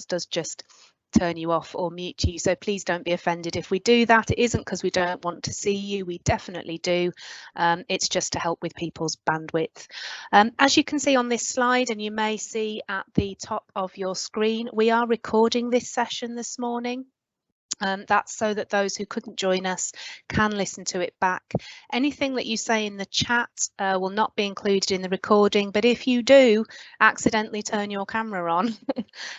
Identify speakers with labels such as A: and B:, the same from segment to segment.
A: does just turn you off or mute you. So please don't be offended if we do that. It isn't because we don't want to see you. We definitely do. It's just to help with people's bandwidth. As you can see on this slide, and you may see at the top of your screen, we are recording this session this morning. That's so that those who couldn't join us can listen to it back. Anything that you say in the chat will not be included in the recording, but if you do accidentally turn your camera on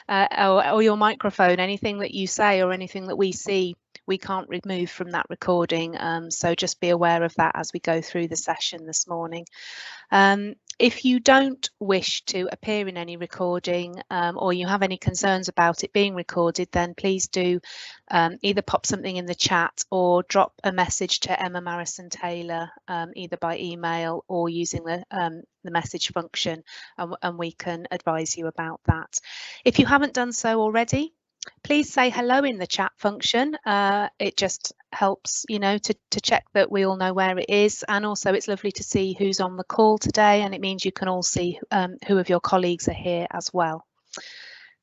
A: or your microphone, anything that you say or anything that we see, we can't remove from that recording. So just be aware of that as we go through the session this morning. If you don't wish to appear in any recording or you have any concerns about it being recorded, then please do either pop something in the chat or drop a message to Emma Marrison-Taylor, either by email or using the message function, and we can advise you about that. If you haven't done so already, please say hello in the chat function. It just helps, you know, to check that we all know where it is, and also it's lovely to see who's on the call today, and it means you can all see who of your colleagues are here as well.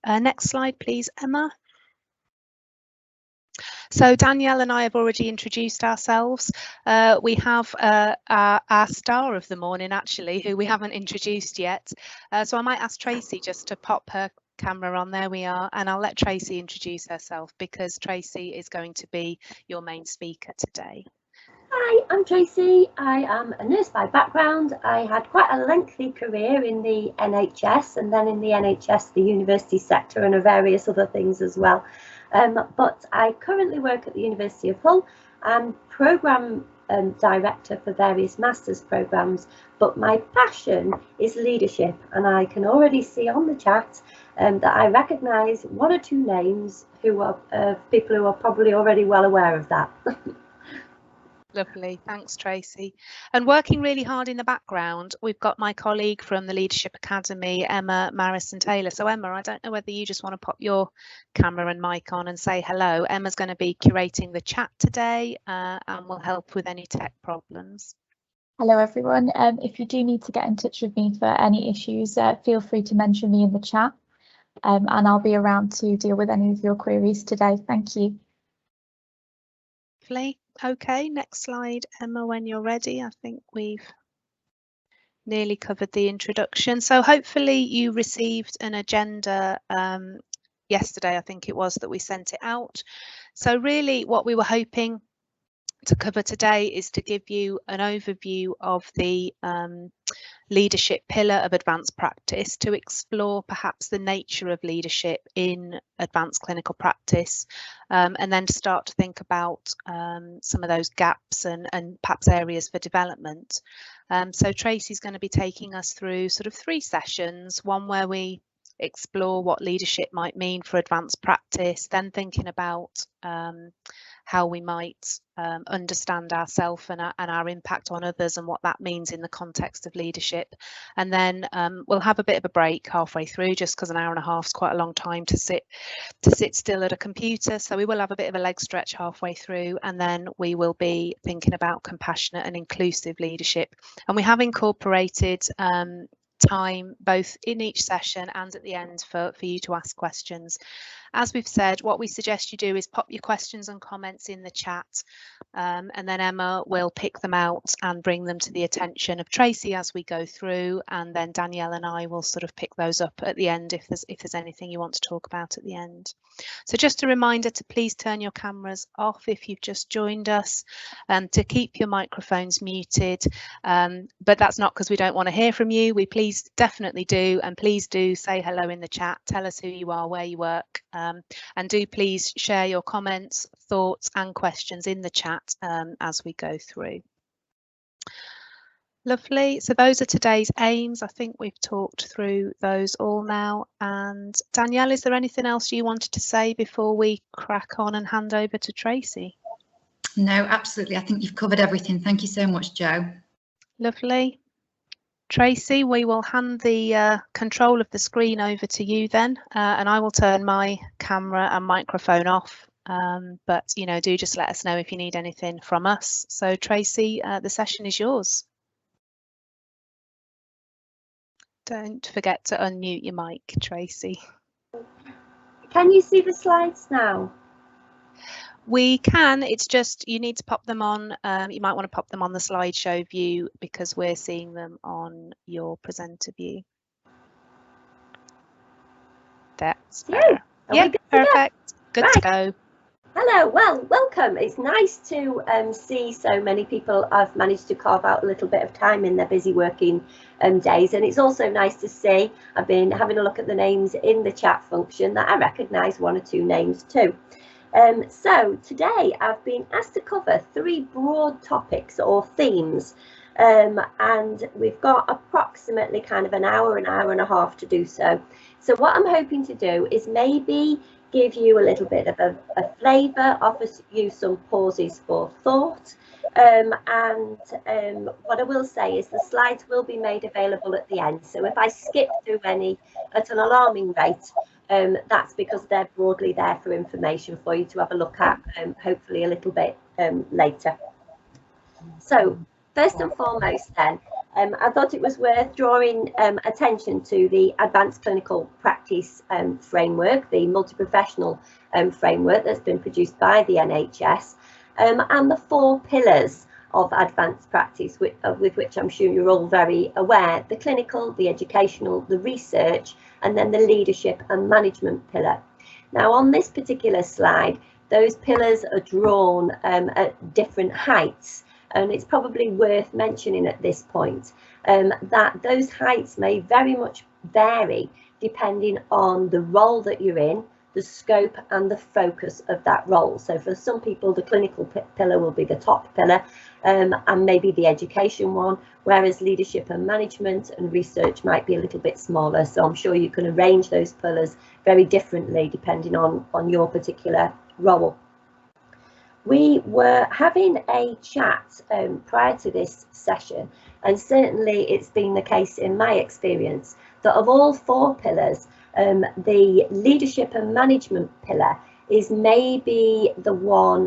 A: Next slide, please, Emma. So Danielle and I have already introduced ourselves. We have our star of the morning, actually, who we haven't introduced yet. So I might ask Tracy just to pop her camera on. There we are, and I'll let Tracy introduce herself, because Tracy is going to be your main speaker today.
B: Hi, I'm Tracy. I am a nurse by background. I had quite a lengthy career in the NHS, and then in the NHS, the university sector, and various other things as well. But I currently work at the University of Hull. I'm programme director for various master's programmes, but my passion is leadership, and I can already see on the chat that I recognise one or two names who are people who are probably already well aware of that.
A: Lovely, thanks Tracy. And working really hard in the background, we've got my colleague from the Leadership Academy, Emma Marrison-Taylor. So Emma, I don't know whether you just want to pop your camera and mic on and say hello. Emma's going to be curating the chat today and will help with any tech problems.
C: Hello everyone. If you do need to get in touch with me for any issues, feel free to mention me in the chat, and I'll be around to deal with any of your queries today. Thank you.
A: Lovely. Okay, next slide, Emma, when you're ready. I think we've nearly covered the introduction. So hopefully you received an agenda yesterday, I think it was, that we sent it out. So really what we were hoping to cover today is to give you an overview of the leadership pillar of advanced practice, to explore perhaps the nature of leadership in advanced clinical practice, and then to start to think about some of those gaps and perhaps areas for development. So Tracy's going to be taking us through sort of 3 sessions, one where we explore what leadership might mean for advanced practice, then thinking about how we might understand ourselves and our impact on others and what that means in the context of leadership. And then we'll have a bit of a break halfway through, just because an hour and a half is quite a long time to sit still at a computer. So we will have a bit of a leg stretch halfway through, and then we will be thinking about compassionate and inclusive leadership. And we have incorporated time both in each session and at the end for you to ask questions. As we've said, what we suggest you do is pop your questions and comments in the chat, and then Emma will pick them out and bring them to the attention of Tracy as we go through, and then Danielle and I will sort of pick those up at the end if there's anything you want to talk about at the end. So just a reminder to please turn your cameras off if you've just joined us, to keep your microphones muted, but that's not because we don't want to hear from you. We please definitely do, and please do say hello in the chat, tell us who you are, where you work, and do please share your comments, thoughts and questions in the chat as we go through. Lovely. So those are today's aims. I think we've talked through those all now. And Danielle, is there anything else you wanted to say before we crack on and hand over to Tracy?
D: No, absolutely. I think you've covered everything. Thank you so much, Jo. Lovely.
A: Tracy, we will hand the control of the screen over to you then, and I will turn my camera and microphone off. But, you know, do just let us know if you need anything from us. So Tracy, the session is yours. Don't forget to unmute your mic, Tracy.
B: Can you see the slides now?
A: We can, it's just you need to pop them on, you might want to pop them on the slideshow view because we're seeing them on your presenter view. That's better. Yeah, perfect. Good to go.
B: Hello, well, welcome. It's nice to see so many people have managed to carve out a little bit of time in their busy working days, and it's also nice to see, I've been having a look at the names in the chat function, that I recognise one or two names too. So today I've been asked to cover 3 broad topics or themes, and we've got approximately kind of an hour and a half to do so. So what I'm hoping to do is maybe give you a little bit of a flavour, offer you some pauses for thought, and what I will say is the slides will be made available at the end. So if I skip through any at an alarming rate, that's because they're broadly there for information for you to have a look at, hopefully a little bit later. So first and foremost then, I thought it was worth drawing attention to the Advanced Clinical Practice framework, the multi-professional framework that's been produced by the NHS, and the 4 pillars of advanced practice with which I'm sure you're all very aware: the clinical, the educational, the research, and then the leadership and management pillar. Now on this particular slide, those pillars are drawn at different heights. And it's probably worth mentioning at this point that those heights may very much vary depending on the role that you're in, the scope and the focus of that role. So for some people, the clinical pillar will be the top pillar, and maybe the education one, whereas leadership and management and research might be a little bit smaller. So I'm sure you can arrange those pillars very differently depending on your particular role. We were having a chat prior to this session, and certainly it's been the case in my experience that of all 4 pillars, the leadership and management pillar is maybe the one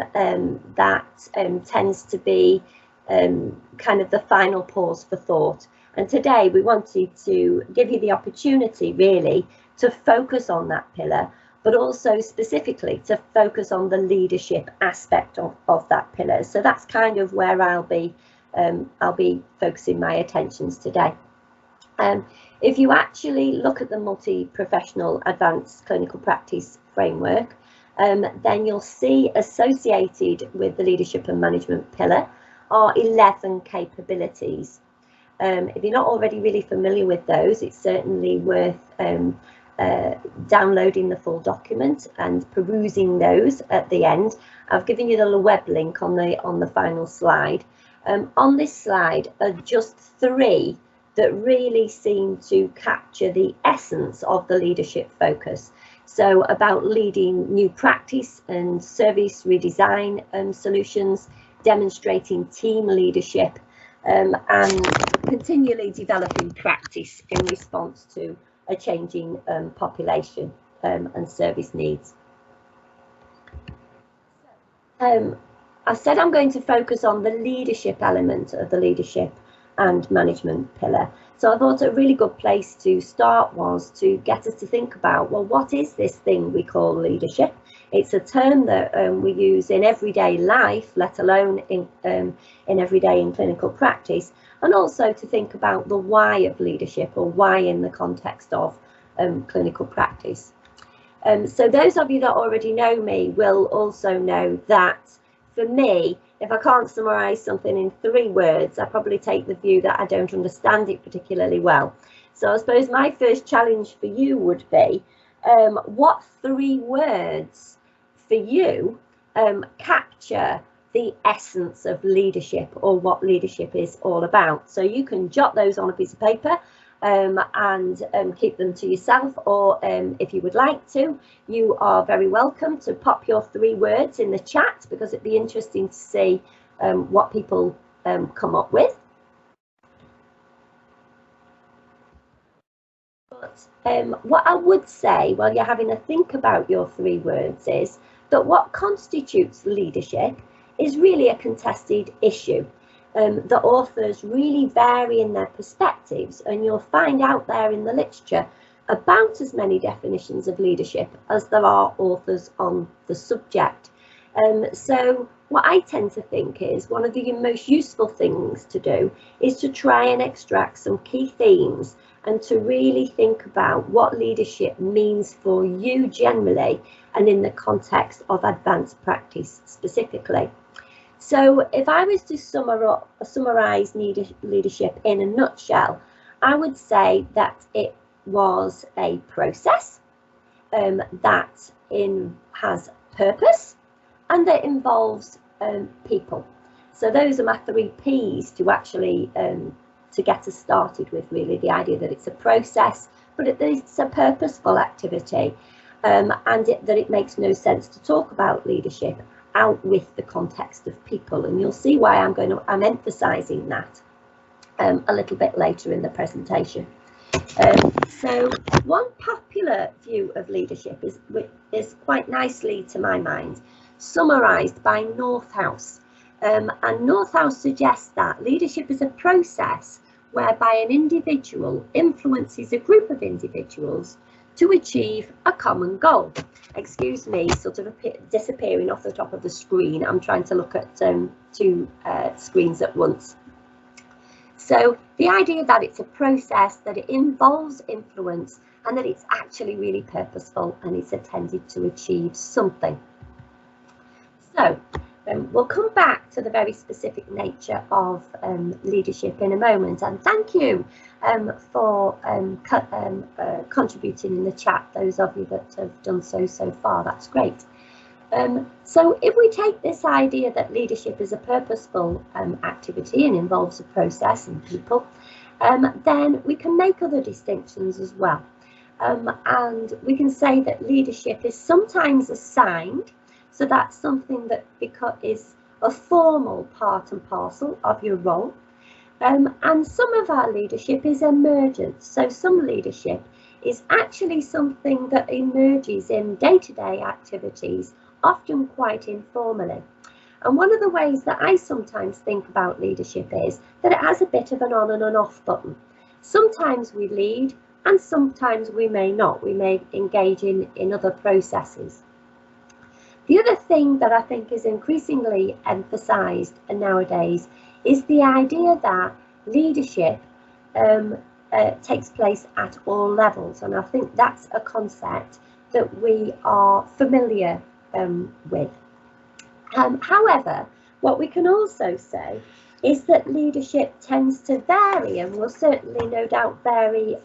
B: that tends to be kind of the final pause for thought. And today we wanted to give you the opportunity really to focus on that pillar, but also specifically to focus on the leadership aspect of that pillar. So that's kind of where I'll be focusing my attentions today. If you actually look at the multi-professional advanced clinical practice framework, then you'll see associated with the leadership and management pillar are 11 capabilities. If you're not already really familiar with those, it's certainly worth downloading the full document and perusing those at the end. I've given you the little web link on the final slide. On this slide are just 3 that really seem to capture the essence of the leadership focus. So about leading new practice and service redesign solutions, demonstrating team leadership, and continually developing practice in response to a changing population and service needs. I said I'm going to focus on the leadership element of the leadership and management pillar. So I thought a really good place to start was to get us to think about, well, what is this thing we call leadership? It's a term that we use in everyday life, let alone in everyday in clinical practice, and also to think about the why of leadership, or why in the context of clinical practice. So those of you that already know me will also know that for me, if I can't summarise something in 3 words, I probably take the view that I don't understand it particularly well. So I suppose my first challenge for you would be, what 3 words for you capture the essence of leadership, or what leadership is all about? So you can jot those on a piece of paper and keep them to yourself, or if you would like to, you are very welcome to pop your 3 words in the chat, because it'd be interesting to see what people come up with. But what I would say while you're having a think about your 3 words is that what constitutes leadership is really a contested issue. The authors really vary in their perspectives, and you'll find out there in the literature about as many definitions of leadership as there are authors on the subject. So what I tend to think is one of the most useful things to do is to try and extract some key themes and to really think about what leadership means for you generally and in the context of advanced practice specifically. So if I was to summarise leadership in a nutshell, I would say that it was a process that has purpose and that involves people. So those are my 3 P's to actually to get us started with, really, the idea that it's a process, but it's a purposeful activity, and that it makes no sense to talk about leadership out with the context of people. And you'll see why I'm emphasising that a little bit later in the presentation. So one popular view of leadership is quite nicely, to my mind, summarised by Northouse. And Northouse suggests that leadership is a process whereby an individual influences a group of individuals to achieve a common goal. Excuse me, sort of disappearing off the top of the screen. I'm trying to look at 2 screens at once. So the idea that it's a process, that it involves influence, and that it's actually really purposeful and it's intended to achieve something. So we'll come back to the very specific nature of leadership in a moment, and thank you for contributing in the chat, those of you that have done so far. That's great. So if we take this idea that leadership is a purposeful activity and involves a process and people, then we can make other distinctions as well. And we can say that leadership is sometimes assigned, so that's something that is a formal part and parcel of your role. And some of our leadership is emergent, so some leadership is actually something that emerges in day-to-day activities, often quite informally. And one of the ways that I sometimes think about leadership is that it has a bit of an on and an off button. Sometimes we lead and sometimes we may not. We may engage in other processes. The other thing that I think is increasingly emphasised nowadays is the idea that leadership takes place at all levels, and I think that's a concept that we are familiar with. However, what we can also say is that leadership tends to vary, and will certainly no doubt vary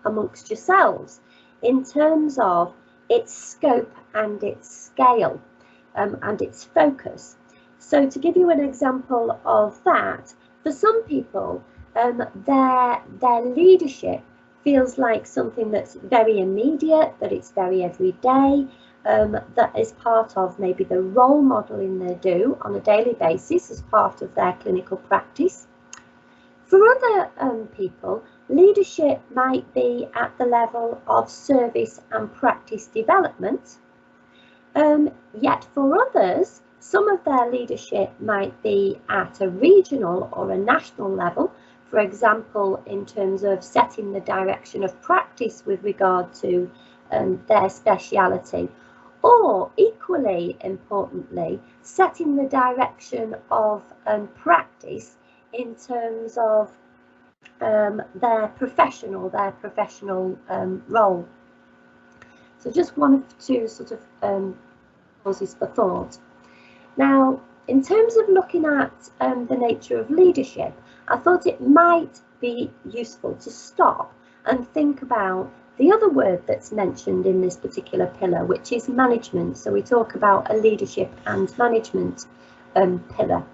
B: amongst yourselves in terms of its scope and its scale and its focus. So to give you an example of that, for some people their leadership feels like something that's very immediate, that it's very everyday, that is part of maybe the role modelling they do on a daily basis as part of their clinical practice. For other people, leadership might be at the level of service and practice development, yet for others, some of their leadership might be at a regional or a national level, for example, in terms of setting the direction of practice with regard to their speciality, or equally importantly, setting the direction of practice in terms of their professional role. So just one of 2 sort of causes for thought. Now, in terms of looking at the nature of leadership, I thought it might be useful to stop and think about the other word that's mentioned in this particular pillar, which is management. So we talk about a leadership and management pillar.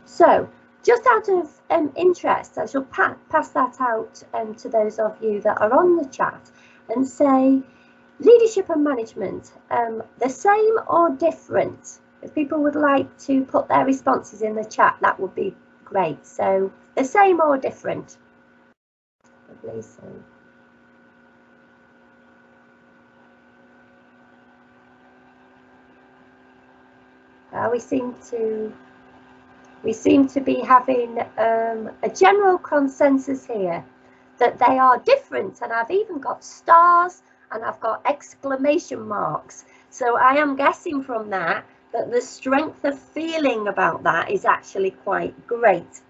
B: So just out of interest, I shall pass that out to those of you that are on the chat and say, leadership and management, the same or different? If people would like to put their responses in the chat, that would be great. So the same or different? Lovely. So we seem to be having a general consensus here that they are different, and I've even got stars and I've got exclamation marks. So I am guessing from that the strength of feeling about that is actually quite great.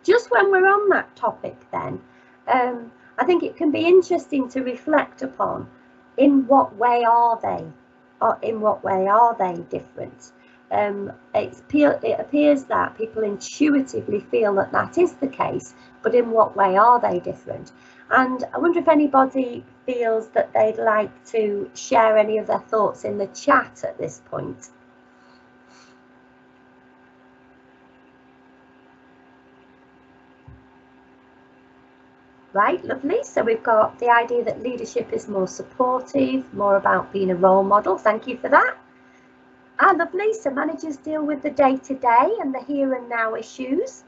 B: Just when we're on that topic then, I think it can be interesting to reflect upon in what way are they, or in what way are they different. It appears that people intuitively feel that that is the case, but in what way are they different? And I wonder if anybody feels that they'd like to share any of their thoughts in the chat at this point. Right, lovely. So we've got the idea that leadership is more supportive, more about being a role model. Thank you for that. Ah, lovely. So managers deal with the day-to-day and the here and now issues.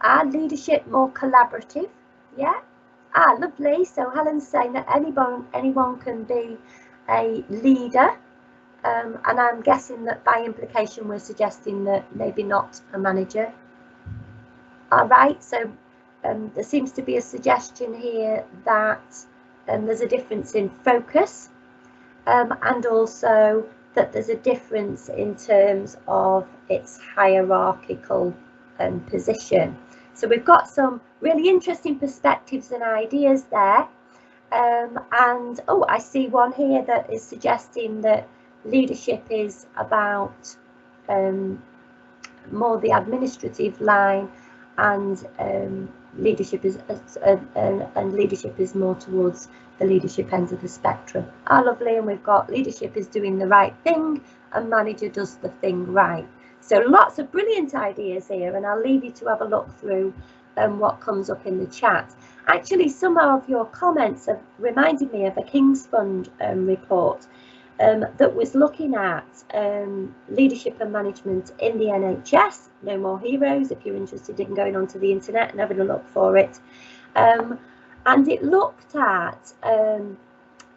B: Ah, leadership more collaborative. Yeah. Ah, lovely. So Helen's saying that anyone can be a leader. And I'm guessing that by implication we're suggesting that maybe not a manager. All right. So there seems to be a suggestion here that there's a difference in focus, and also that there's a difference in terms of its hierarchical position. So we've got some really interesting perspectives and ideas there. And oh, I see one here that is suggesting that leadership is about more the administrative line, and leadership is more towards the leadership end of the spectrum. Ah, lovely. And we've got leadership is doing the right thing and manager does the thing right. So lots of brilliant ideas here, and I'll leave you to have a look through what comes up in the chat. Actually, some of your comments have reminded me of a King's Fund report that was looking at leadership and management in the NHS. No More Heroes, if you're interested in going onto the internet and having a look for it. And it looked at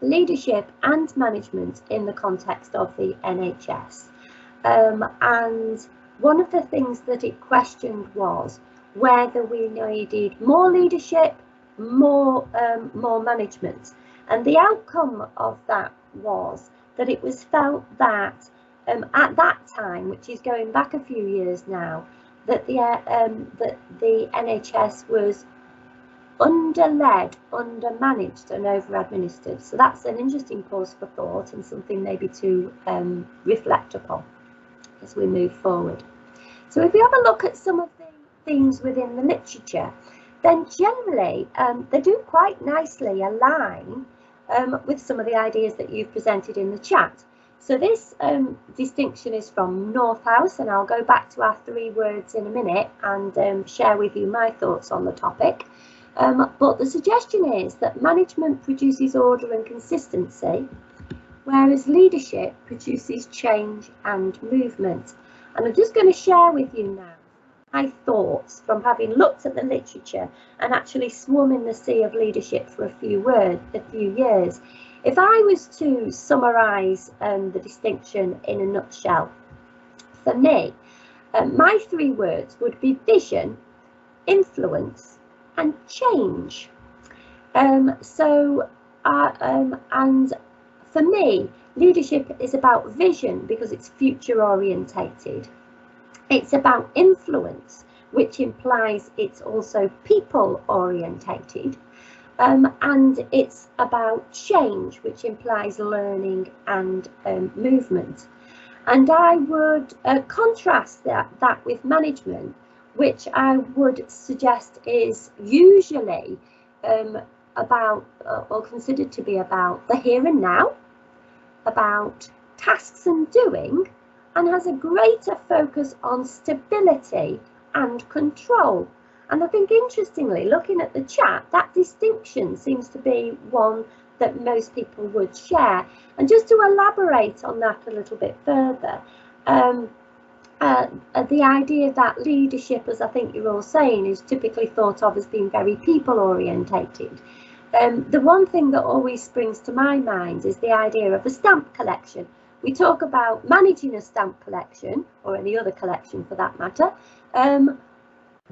B: leadership and management in the context of the NHS. And one of the things that it questioned was whether we needed more leadership, more management. And the outcome of that was that it was felt that at that time, which is going back a few years now, that the NHS was under-led, under-managed and over-administered. So that's an interesting pause for thought and something maybe to reflect upon as we move forward. So if we have a look at some of the themes within the literature, then generally they do quite nicely align with some of the ideas that you've presented in the chat. So this distinction is from Northouse, and I'll go back to our 3 words in a minute and share with you my thoughts on the topic. But the suggestion is that management produces order and consistency, whereas leadership produces change and movement. And I'm just going to share with you now my thoughts from having looked at the literature and actually swum in the sea of leadership for a few years. If I was to summarise the distinction in a nutshell, for me, my 3 words would be vision, influence, and change. And for me, leadership is about vision because it's future orientated. It's about influence, which implies it's also people orientated. And it's about change, which implies learning and movement. And I would contrast that with management, which I would suggest is usually about or considered to be about the here and now, about tasks and doing, and has a greater focus on stability and control. And I think, interestingly, looking at the chat, that distinction seems to be one that most people would share. And just to elaborate on that a little bit further, the idea that leadership, as I think you're all saying, is typically thought of as being very people orientated. The one thing that always springs to my mind is the idea of a stamp collection. We talk about managing a stamp collection, or any other collection for that matter,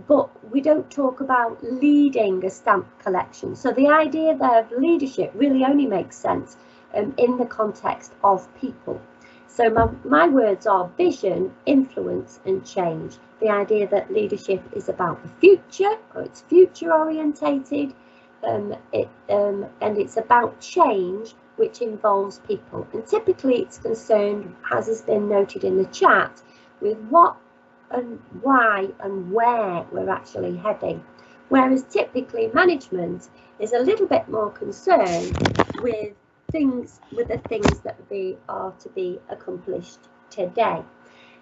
B: but we don't talk about leading a stamp collection. So the idea there of leadership really only makes sense in the context of people. So my words are vision, influence and change. The idea that leadership is about the future, or it's future orientated, and it's about change, which involves people. And typically it's concerned, as has been noted in the chat, with what and why and where we're actually heading. Whereas typically management is a little bit more concerned with the things that are to be accomplished today.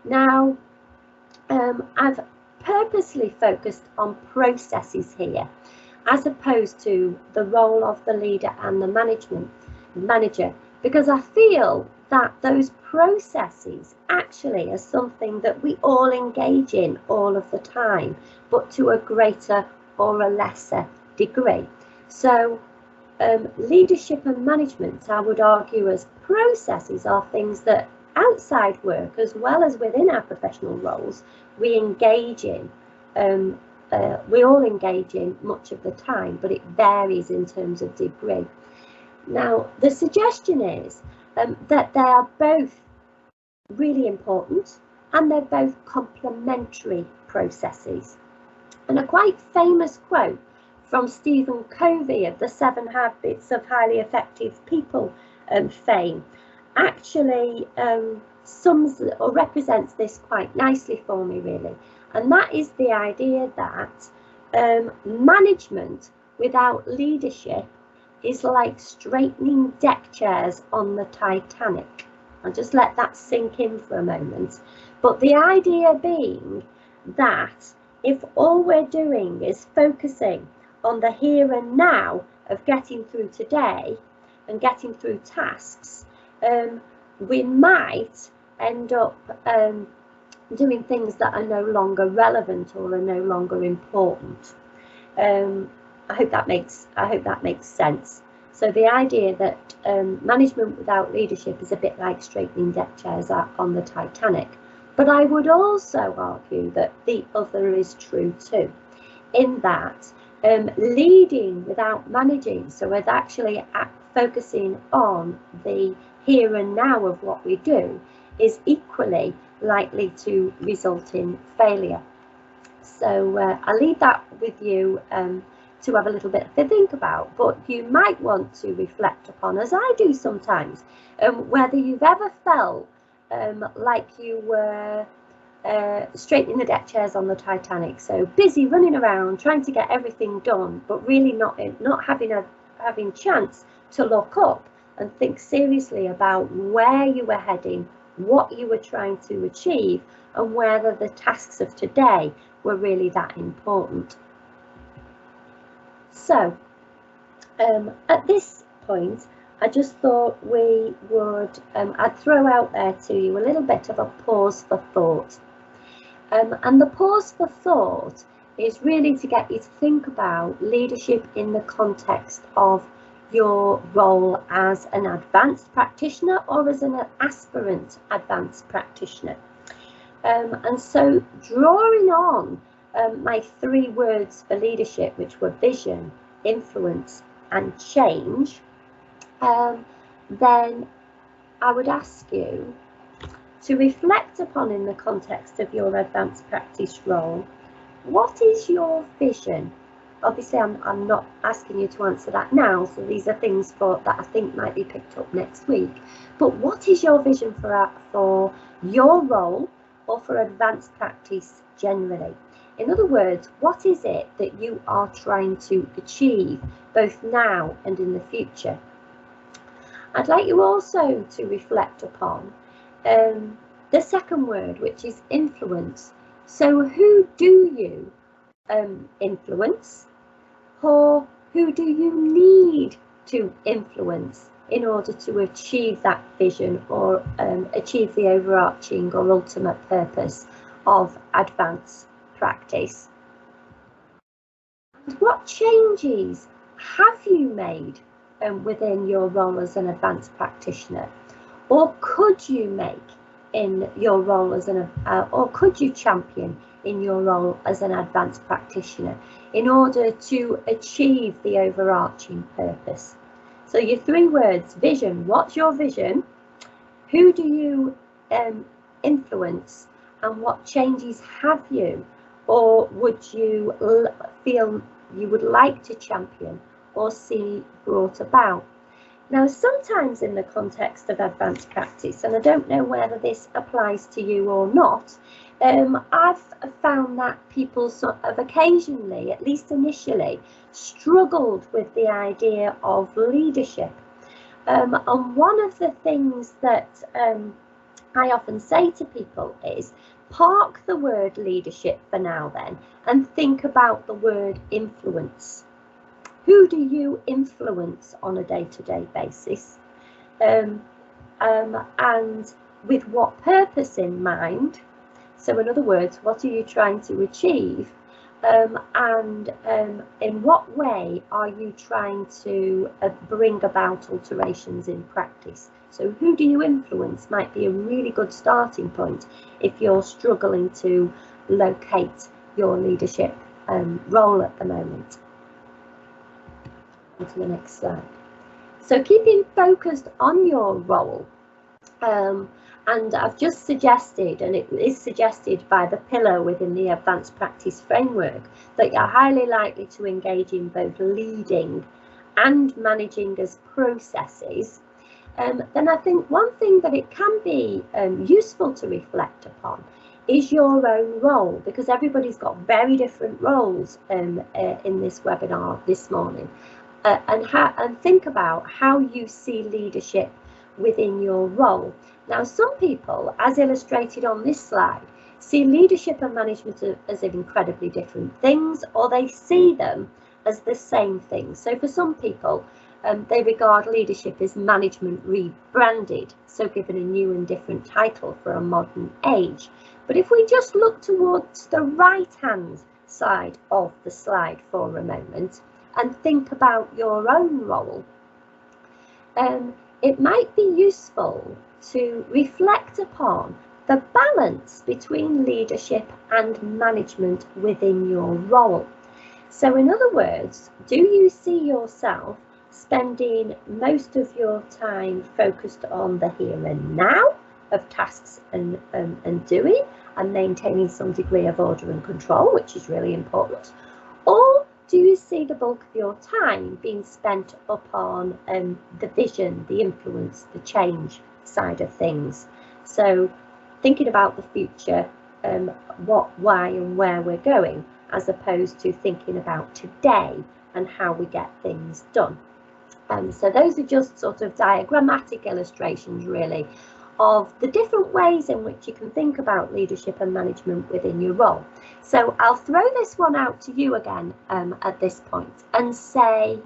B: Now, I've purposely focused on processes here, as opposed to the role of the leader and the manager, because I feel that those processes actually are something that we all engage in all of the time, but to a greater or a lesser degree. So leadership and management, I would argue, as processes, are things that outside work as well as within our professional roles we engage in. We all engage in much of the time, but it varies in terms of degree. Now, the suggestion is that they are both really important and they're both complementary processes. And a quite famous quote from Stephen Covey of the 7 Habits of Highly Effective People fame actually sums or represents this quite nicely for me, really. And that is the idea that management without leadership is like straightening deck chairs on the Titanic. I'll just let that sink in for a moment. But the idea being that if all we're doing is focusing on the here and now of getting through today and getting through tasks, we might end up doing things that are no longer relevant or are no longer important. I hope that makes sense. So the idea that management without leadership is a bit like straightening deck chairs on the Titanic. But I would also argue that the other is true too, in that leading without managing, so with actually focusing on the here and now of what we do, is equally likely to result in failure. So I'll leave that with you to have a little bit to think about, but you might want to reflect upon, as I do sometimes, whether you've ever felt like you were straightening the deck chairs on the Titanic, so busy running around trying to get everything done, but really not having chance to look up and think seriously about where you were heading, what you were trying to achieve, and whether the tasks of today were really that important. So at this point, I just thought we would, I'd throw out there to you a little bit of a pause for thought. And the pause for thought is really to get you to think about leadership in the context of your role as an advanced practitioner or as an aspirant advanced practitioner. And so drawing on my 3 words for leadership, which were vision, influence and change, then I would ask you to reflect upon, in the context of your advanced practice role, what is your vision? Obviously, I'm not asking you to answer that now, so these are things that I think might be picked up next week. But what is your vision for your role or for advanced practice generally? In other words, what is it that you are trying to achieve both now and in the future? I'd like you also to reflect upon the second word, which is influence. So who do you influence, or who do you need to influence in order to achieve that vision or achieve the overarching or ultimate purpose of advanced practice? And what changes have you made within your role as an advanced practitioner, or could you make in your role as or could you champion in your role as an advanced practitioner in order to achieve the overarching purpose. So your 3 words: vision. What's your vision? Who do you influence, and what changes have you or would you feel you would like to champion or see brought about? Now, sometimes in the context of advanced practice, and I don't know whether this applies to you or not, I've found that people sort of occasionally, at least initially, struggled with the idea of leadership. And one of the things that I often say to people is, park the word leadership for now then and think about the word influence. Who do you influence on a day-to-day basis? And with what purpose in mind? So in other words, what are you trying to achieve? And in what way are you trying to bring about alterations in practice? So who do you influence might be a really good starting point if you're struggling to locate your leadership role at the moment. On to the next slide. So keeping focused on your role, and I've just suggested, and it is suggested by the pillar within the advanced practice framework, that you're highly likely to engage in both leading and managing as processes. Then I think one thing that it can be useful to reflect upon is your own role, because everybody's got very different roles in this webinar this morning, and think about how you see leadership within your role. Now, some people, as illustrated on this slide, see leadership and management as incredibly different things, or they see them as the same thing. So for some people, they regard leadership as management rebranded, so given a new and different title for a modern age. But if we just look towards the right-hand side of the slide for a moment and think about your own role, it might be useful to reflect upon the balance between leadership and management within your role. So in other words, do you see yourself spending most of your time focused on the here and now of tasks and doing and maintaining some degree of order and control, which is really important? Or do you see the bulk of your time being spent upon the vision, the influence, the change side of things? So thinking about the future, what, why and where we're going, as opposed to thinking about today and how we get things done. So those are just sort of diagrammatic illustrations really of the different ways in which you can think about leadership and management within your role. So I'll throw this one out to you again at this point and say,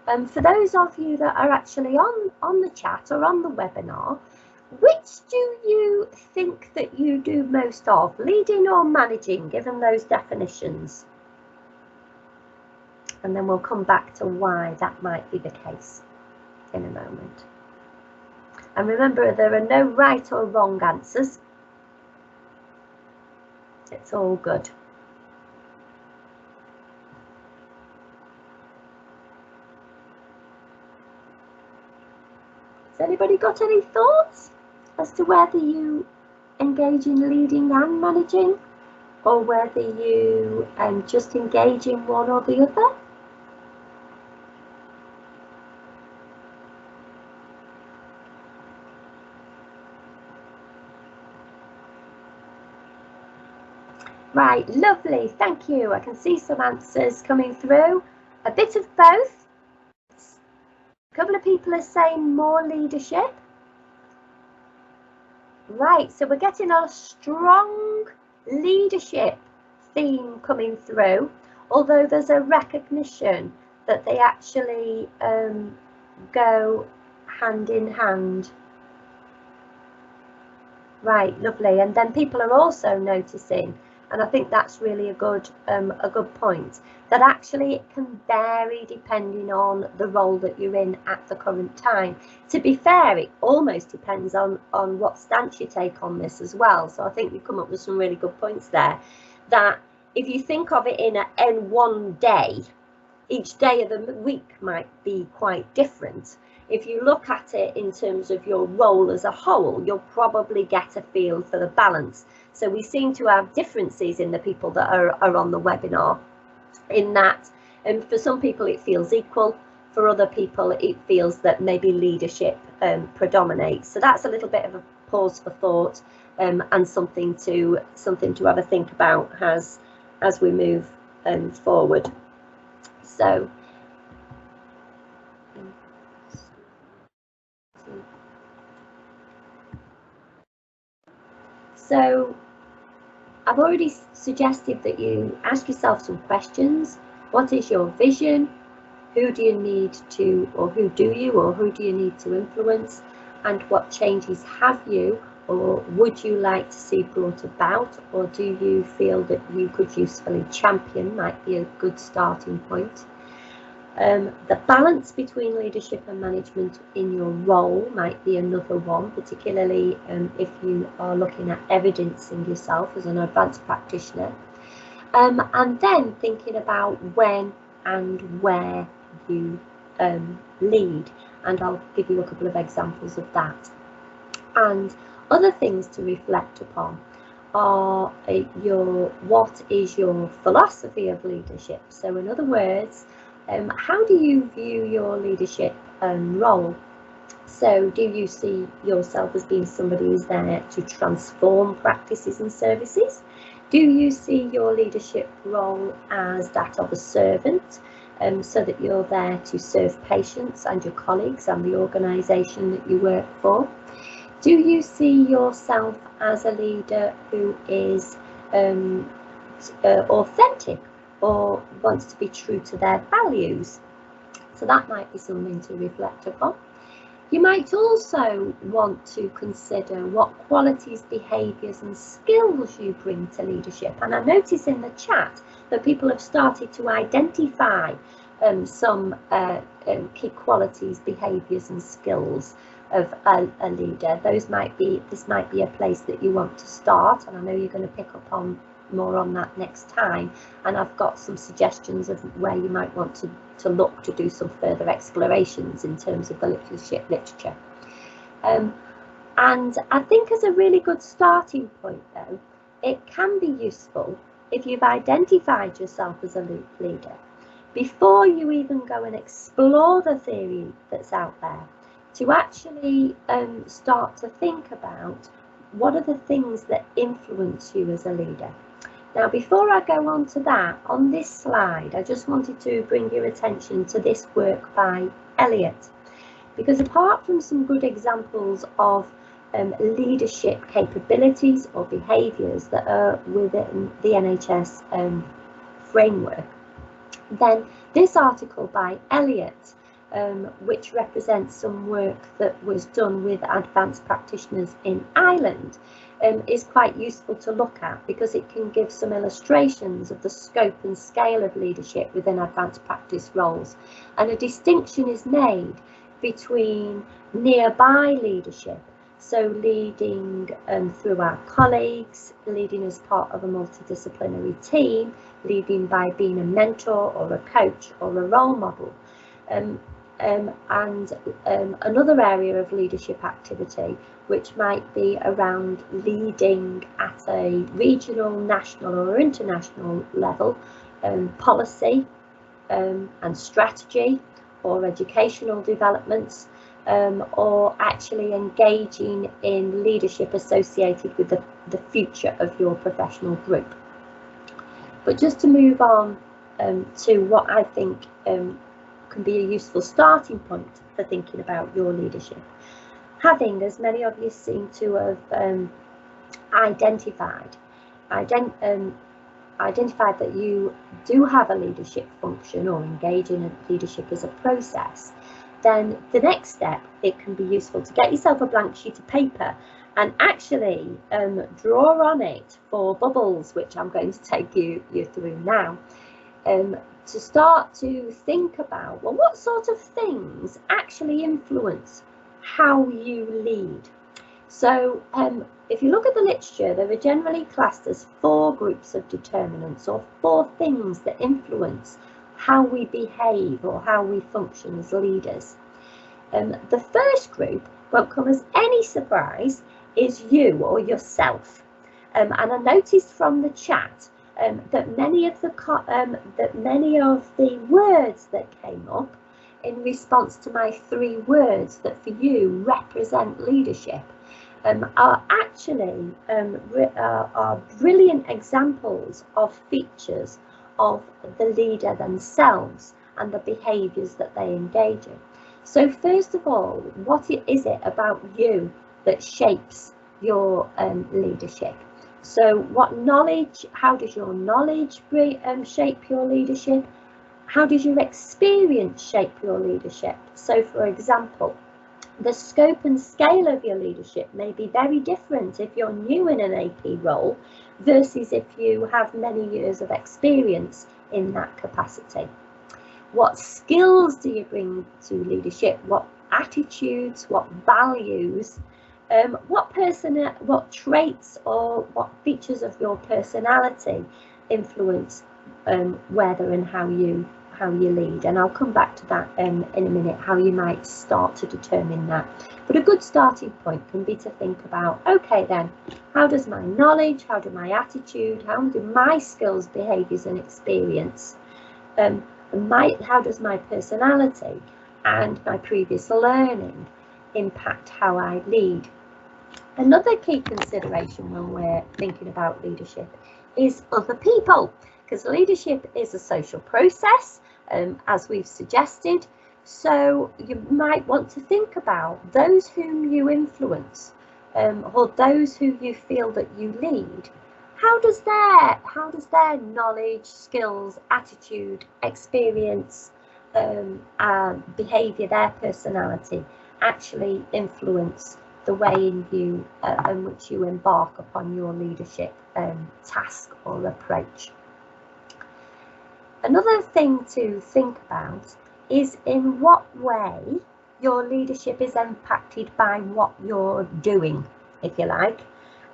B: for those of you that are actually on the chat or on the webinar, which do you think that you do most of, leading or managing, given those definitions? And then we'll come back to why that might be the case in a moment. And remember, there are no right or wrong answers. It's all good. Has anybody got any thoughts as to whether you engage in leading and managing, or whether you just engage in one or the other? Right, lovely, thank you. I can see some answers coming through. A bit of both. A couple of people are saying more leadership. Right, so we're getting a strong leadership theme coming through, although there's a recognition that they actually go hand in hand. Right, lovely. And then people are also noticing, and I think that's really a good point, that actually it can vary depending on the role that you're in at the current time. To be fair, it almost depends on what stance you take on this as well. So I think you've come up with some really good points there. that if you think of it in one day, each day of the week might be quite different. If you look at it in terms of your role as a whole, you'll probably get a feel for the balance. So we seem to have differences in the people that are on the webinar, in that, and for some people it feels equal, for other people it feels that maybe leadership predominates. So that's a little bit of a pause for thought, and something to have a think about as we move forward. So I've already suggested that you ask yourself some questions. What is your vision? Who do you need to, or who do you need to influence? And what changes have you or would you like to see brought about, or do you feel that you could usefully champion? Might be a good starting point. The balance between leadership and management in your role might be another one, particularly if you are looking at evidencing yourself as an advanced practitioner. And then thinking about when and where you lead, and I'll give you a couple of examples of that. And other things to reflect upon are what is your philosophy of leadership? So in other words, how do you view your leadership role? So do you see yourself as being somebody who's there to transform practices and services? Do you see your leadership role as that of a servant, so that you're there to serve patients and your colleagues and the organisation that you work for? Do you see yourself as a leader who is authentic or wants to be true to their values? So that might be something to reflect upon. You might also want to consider what qualities, behaviours and skills you bring to leadership. And I notice in the chat that people have started to identify some key qualities, behaviours and skills of a leader. This might be a place that you want to start, and I know you're going to pick up on more on that next time, and I've got some suggestions of where you might want to look to do some further explorations in terms of the leadership literature. And I think as a really good starting point though, it can be useful if you've identified yourself as a leader, before you even go and explore the theory that's out there, to actually start to think about what are the things that influence you as a leader. Now, before I go on to that, on this slide, I just wanted to bring your attention to this work by Elliott, because apart from some good examples of leadership capabilities or behaviours that are within the NHS framework, then this article by Elliott, which represents some work that was done with advanced practitioners in Ireland, is quite useful to look at, because it can give some illustrations of the scope and scale of leadership within advanced practice roles. And a distinction is made between nearby leadership, so leading through our colleagues, leading as part of a multidisciplinary team, leading by being a mentor or a coach or a role model. And another area of leadership activity, which might be around leading at a regional, national or international level, policy and strategy, or educational developments, or actually engaging in leadership associated with the future of your professional group. But just to move on to what I think can be a useful starting point for thinking about your leadership. Having, as many of you seem to have identified that you do have a leadership function or engage in leadership as a process, then the next step, it can be useful to get yourself a blank sheet of paper and actually draw on it 4 bubbles, which I'm going to take you through now. To start to think about, well, what sort of things actually influence how you lead? So if you look at the literature, there are generally classed as 4 groups of determinants, or 4 things that influence how we behave or how we function as leaders. The first group won't come as any surprise, is you or yourself. And I noticed from the chat that many of the words that came up in response to my 3 words that for you represent leadership are actually are brilliant examples of features of the leader themselves and the behaviours that they engage in. So first of all, what is it about you that shapes your leadership? So what knowledge, how does your knowledge shape your leadership? How does your experience shape your leadership? So for example, the scope and scale of your leadership may be very different if you're new in an AP role versus if you have many years of experience in that capacity. What skills do you bring to leadership? What attitudes, what values, what traits or what features of your personality influence whether and how you lead? And I'll come back to that in a minute, how you might start to determine that. But a good starting point can be to think about, okay then, how does my knowledge, how do my attitude, how do my skills, behaviours and experience, how does my personality and my previous learning impact how I lead? Another key consideration when we're thinking about leadership is other people, because leadership is a social process, as we've suggested. So you might want to think about those whom you influence, or those who you feel that you lead. How does their knowledge, skills, attitude, experience, behaviour, their personality actually influence the way in which you embark upon your leadership task or approach? Another thing to think about is in what way your leadership is impacted by what you're doing, if you like.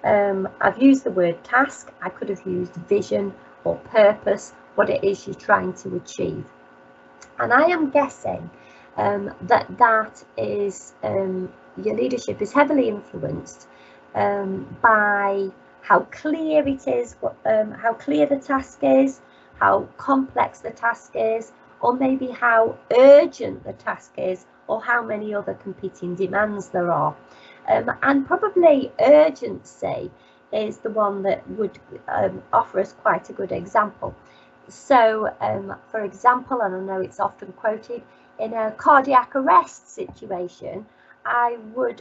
B: I've used the word task. I could have used vision or purpose, what it is you're trying to achieve. And I am guessing that is your leadership is heavily influenced by how clear it is, how clear the task is, how complex the task is, or maybe how urgent the task is, or how many other competing demands there are. And probably urgency is the one that would offer us quite a good example. So, for example, and I know it's often quoted, in a cardiac arrest situation, I would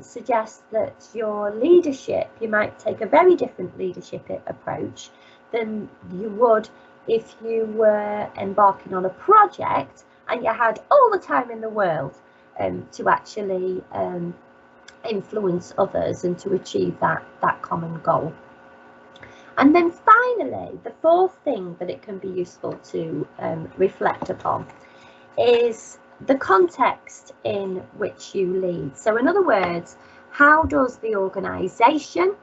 B: suggest that your leadership, you might take a very different leadership approach than you would if you were embarking on a project and you had all the time in the world to actually influence others and to achieve that common goal. And then finally, the 4th thing that it can be useful to reflect upon is the context in which you lead. So in other words, how does the organisation,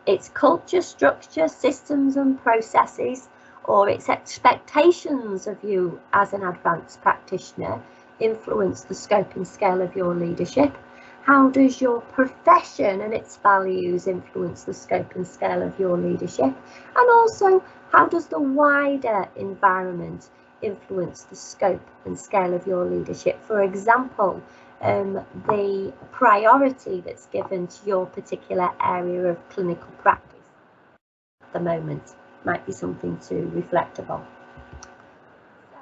B: its culture, structure, systems and processes, or its expectations of you as an advanced practitioner influence the scope and scale of your leadership? How does your profession and its values influence the scope and scale of your leadership? And also, how does the wider environment influence the scope and scale of your leadership? For example, the priority that's given to your particular area of clinical practice at the moment might be something to reflect upon.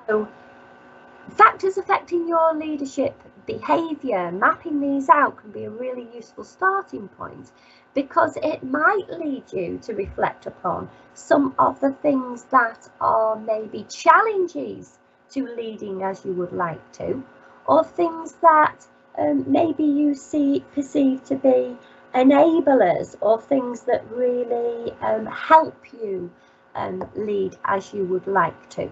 B: So, factors affecting your leadership behaviour, mapping these out can be a really useful starting point, because it might lead you to reflect upon some of the things that are maybe challenges to leading as you would like to, or things that maybe you perceive to be enablers, or things that really help you lead as you would like to.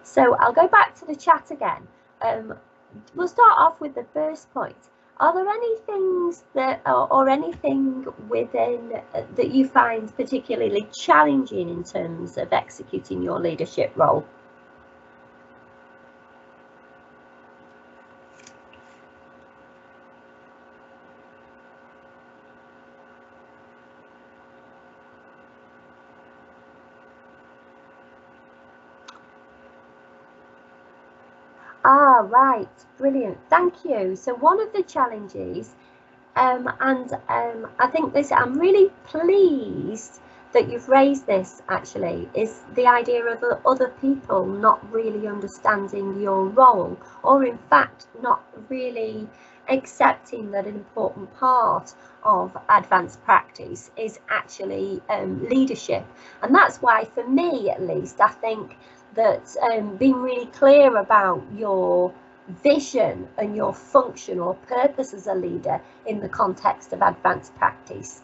B: So I'll go back to the chat again. We'll start off with the first point Are there any things that, or anything within that you find particularly challenging in terms of executing your leadership role? Ah, right, brilliant, thank you. So one of the challenges, I think this, I'm really pleased that you've raised this actually, is the idea of other people not really understanding your role, or in fact not really accepting that an important part of advanced practice is actually leadership. And that's why, for me at least, I think that being really clear about your vision and your function or purpose as a leader in the context of advanced practice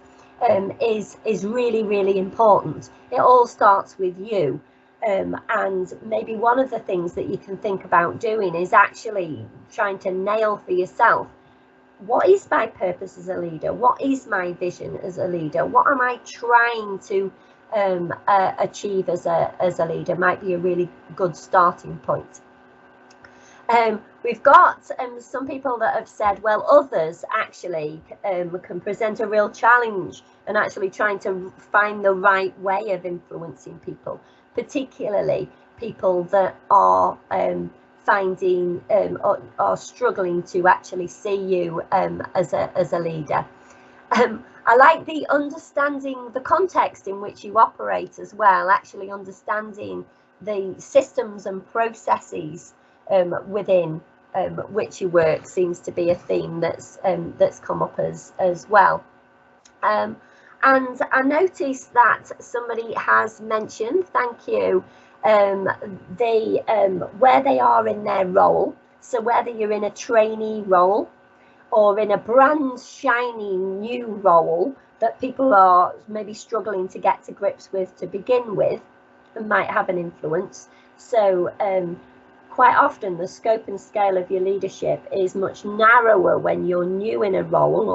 B: is really, really important. It all starts with you. And maybe one of the things that you can think about doing is actually trying to nail for yourself, what is my purpose as a leader? What is my vision as a leader? What am I trying to achieve as a leader? Might be a really good starting point. We've got some people that have said, well, others actually can present a real challenge and actually trying to find the right way of influencing people, particularly people that are finding or struggling to actually see you as a leader. I like the understanding the context in which you operate as well, actually understanding the systems and processes within which you work seems to be a theme that's come up as well. And I noticed that somebody has mentioned, thank you, where they are in their role. So whether you're in a trainee role or in a brand shiny new role that people are maybe struggling to get to grips with to begin with, and might have an influence. So quite often the scope and scale of your leadership is much narrower when you're new in a role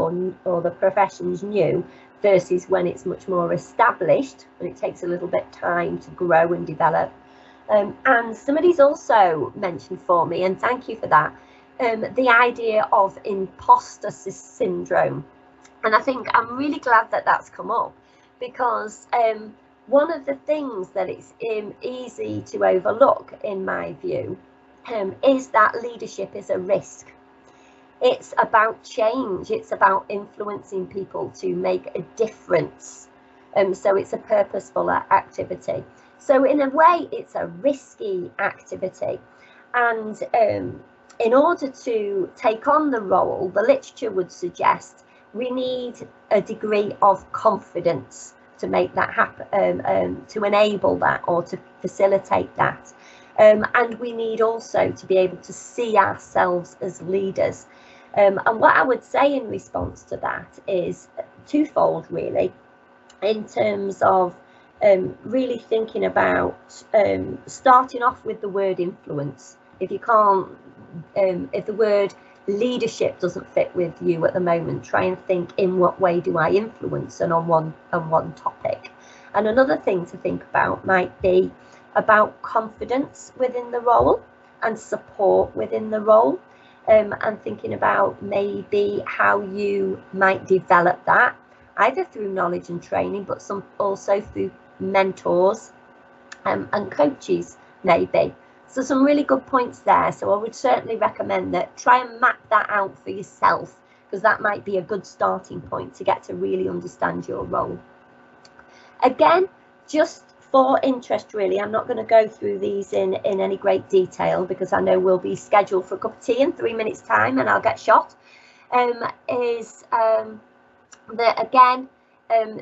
B: or the profession's new, versus when it's much more established and it takes a little bit time to grow and develop. And somebody's also mentioned for me, and thank you for that, the idea of imposter syndrome. And I think I'm really glad that that's come up, because one of the things that it's easy to overlook, in my view, is that leadership is a risk. It's about change. It's about influencing people to make a difference. So it's a purposeful activity. So in a way, it's a risky activity. And in order to take on the role, the literature would suggest we need a degree of confidence to make that happen, to enable that or to facilitate that. And we need also to be able to see ourselves as leaders. And what I would say in response to that is twofold, really, in terms of really thinking about starting off with the word influence. If you can't, if the word leadership doesn't fit with you at the moment, try and think, in what way do I influence, and on one topic. And another thing to think about might be about confidence within the role and support within the role, and thinking about maybe how you might develop that, either through knowledge and training, but also through mentors and coaches maybe. So some really good points there. So I would certainly recommend that try and map that out for yourself, because that might be a good starting point to get to really understand your role. Again, just for interest, really, I'm not going to go through these in any great detail, because I know we'll be scheduled for a cup of tea in 3 minutes time and I'll get shot. That again,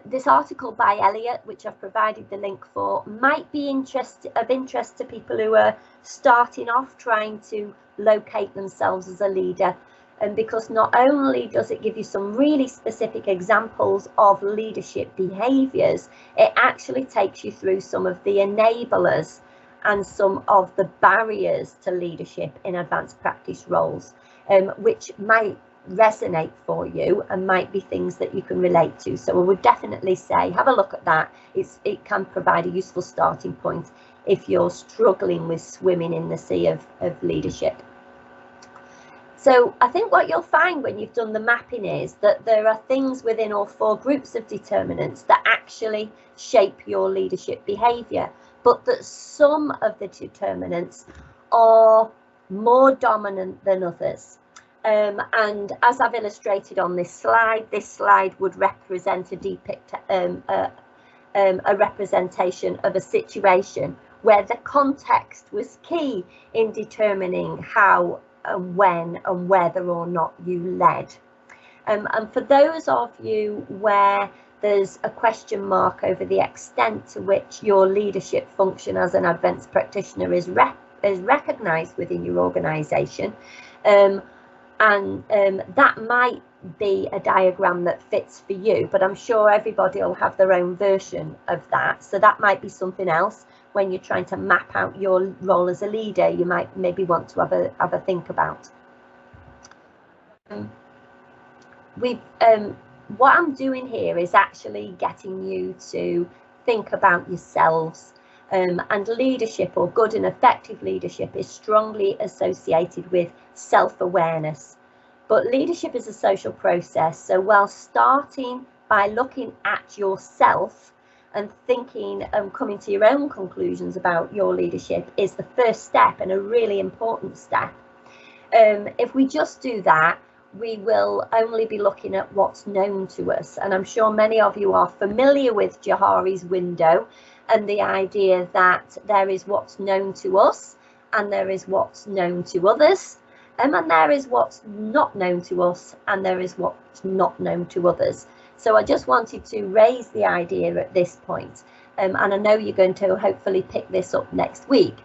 B: this article by Elliot, which I've provided the link for, might be of interest to people who are starting off trying to locate themselves as a leader. And because not only does it give you some really specific examples of leadership behaviours, it actually takes you through some of the enablers and some of the barriers to leadership in advanced practice roles, which might resonate for you and might be things that you can relate to. So I would definitely say have a look at that. It can provide a useful starting point if you're struggling with swimming in the sea of leadership. So I think what you'll find when you've done the mapping is that there are things within all 4 groups of determinants that actually shape your leadership behaviour, but that some of the determinants are more dominant than others. And as I've illustrated on this slide would represent a representation of a situation where the context was key in determining how and when and whether or not you led. And for those of you where there's a question mark over the extent to which your leadership function as an advanced practitioner is recognised within your organisation, that might be a diagram that fits for you, but I'm sure everybody will have their own version of that. So that might be something else when you're trying to map out your role as a leader, you might maybe want to have a think about. What I'm doing here is actually getting you to think about yourselves. And leadership, or good and effective leadership, is strongly associated with self-awareness. But leadership is a social process, so while starting by looking at yourself and thinking and coming to your own conclusions about your leadership is the first step and a really important step. If we just do that, we will only be looking at what's known to us. And I'm sure many of you are familiar with Johari's window and the idea that there is what's known to us and there is what's known to others. And there is what's not known to us and there is what's not known to others. So I just wanted to raise the idea at this point, and I know you're going to hopefully pick this up next week,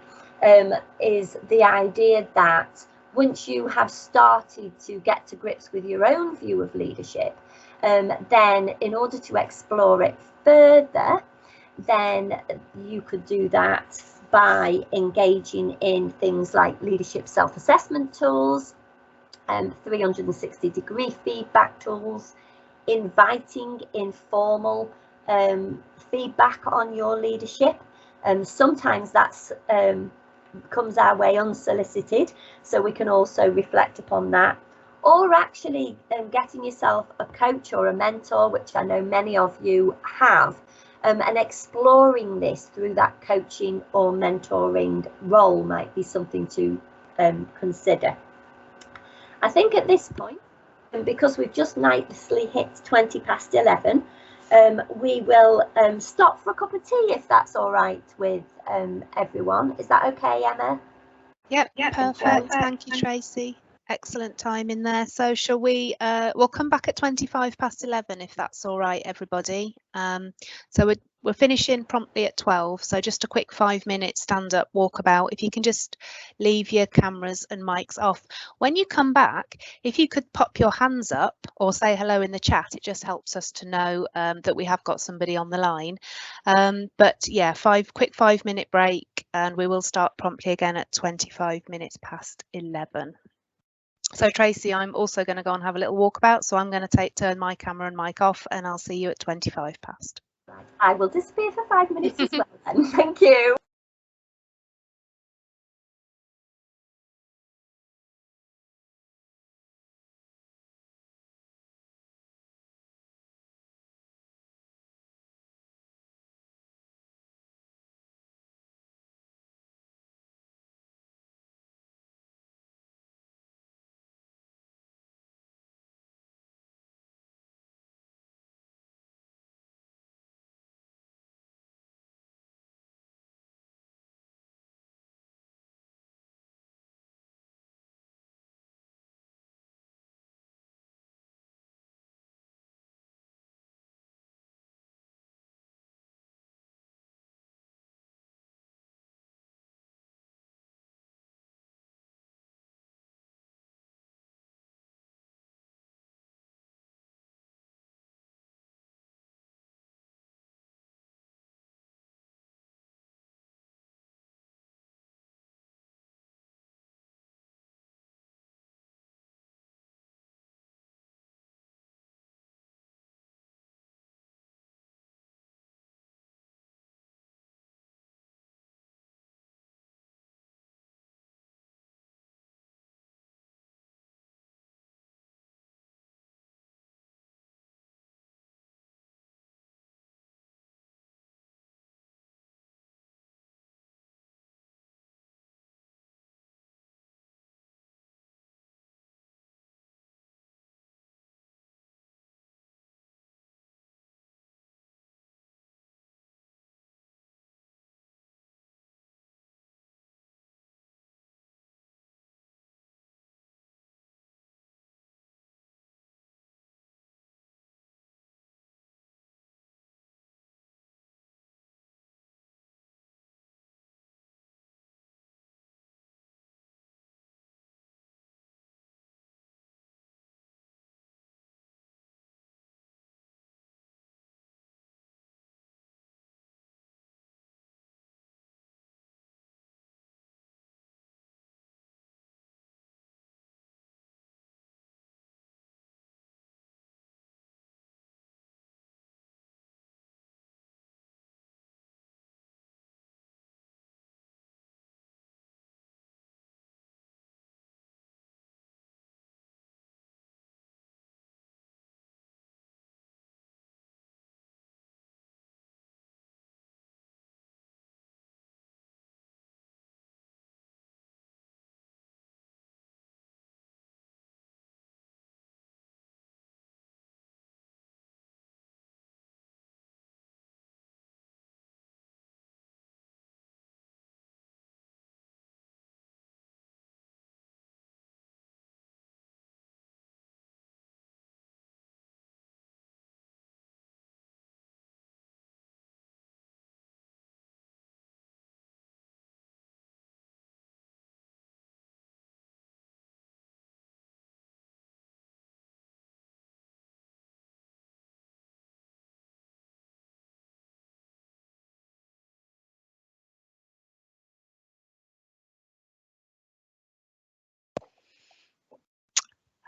B: is the idea that once you have started to get to grips with your own view of leadership, then in order to explore it further, then you could do that by engaging in things like leadership self-assessment tools, 360-degree feedback tools, inviting informal feedback on your leadership. Sometimes that's comes our way unsolicited, so we can also reflect upon that. Or actually getting yourself a coach or a mentor, which I know many of you have, and exploring this through that coaching or mentoring role might be something to consider. I think at this point, and because we've just nicely hit 20 past 11, we will stop for a cup of tea if that's all right with everyone. Is that okay, Emma?
A: Yep, perfect. Thank you, Tracy. Excellent time in there. So shall we, we'll come back at 25 past 11 if that's all right, everybody. So we're finishing promptly at 12. So just a quick 5-minute stand up walkabout. If you can just leave your cameras and mics off. When you come back, if you could pop your hands up or say hello in the chat, it just helps us to know that we have got somebody on the line. But yeah, quick 5-minute break and we will start promptly again at 25 minutes past 11. So Tracy, I'm also going to go and have a little walkabout, so I'm going to turn my camera and mic off and I'll see you at 25 past.
B: I will disappear for 5 minutes as well then. Thank you.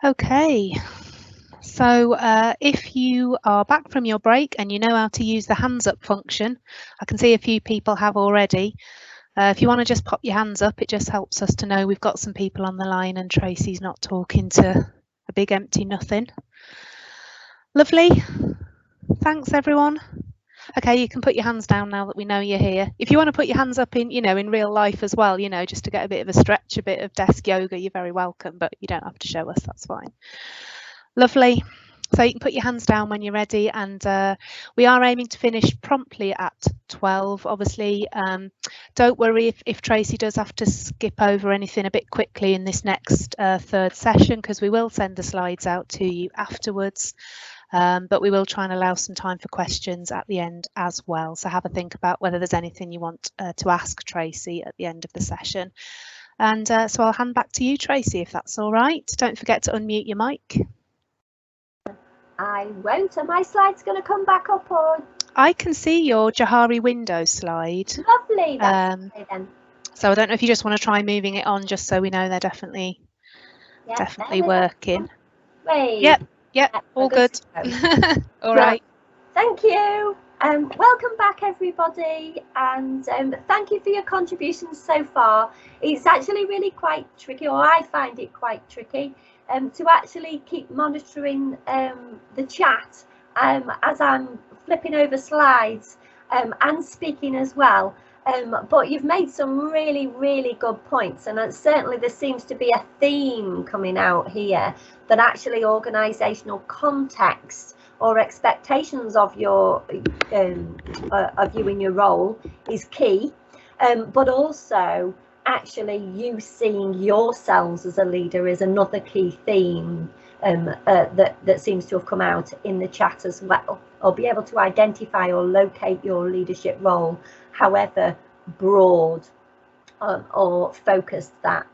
A: Okay, so if you are back from your break and you know how to use the hands up function, I can see a few people have already. If you want to just pop your hands up, it just helps us to know we've got some people on the line and Tracy's not talking to a big empty nothing. Lovely. Thanks, everyone. Okay, you can put your hands down now that we know you're here. If you want to put your hands up in, in real life as well, just to get a bit of a stretch, a bit of desk yoga, you're very welcome, but you don't have to show us, that's fine. Lovely. So you can put your hands down when you're ready, and we are aiming to finish promptly at 12. Obviously, don't worry if Tracy does have to skip over anything a bit quickly in this next third session, because we will send the slides out to you afterwards. But we will try and allow some time for questions at the end as well. So have a think about whether there's anything you want to ask Tracy at the end of the session. And so I'll hand back to you, Tracy, if that's all right. Don't forget to unmute your mic.
B: I won't. Are my slides going to come back up, or?
A: I can see your Johari window slide.
B: Lovely. That's okay, then.
A: So I don't know if you just want to try moving it on, just so we know they're definitely working.
B: Wait.
A: Yep, all good. All right.
B: Thank you. Welcome back, everybody, and thank you for your contributions so far. It's actually really quite tricky, or I find it quite tricky, to actually keep monitoring the chat as I'm flipping over slides and speaking as well. But you've made some really, really good points, and certainly there seems to be a theme coming out here that actually organisational context or expectations of your of you in your role is key, but also actually you seeing yourselves as a leader is another key theme that seems to have come out in the chat as well, or be able to identify or locate your leadership role, however broad or focused that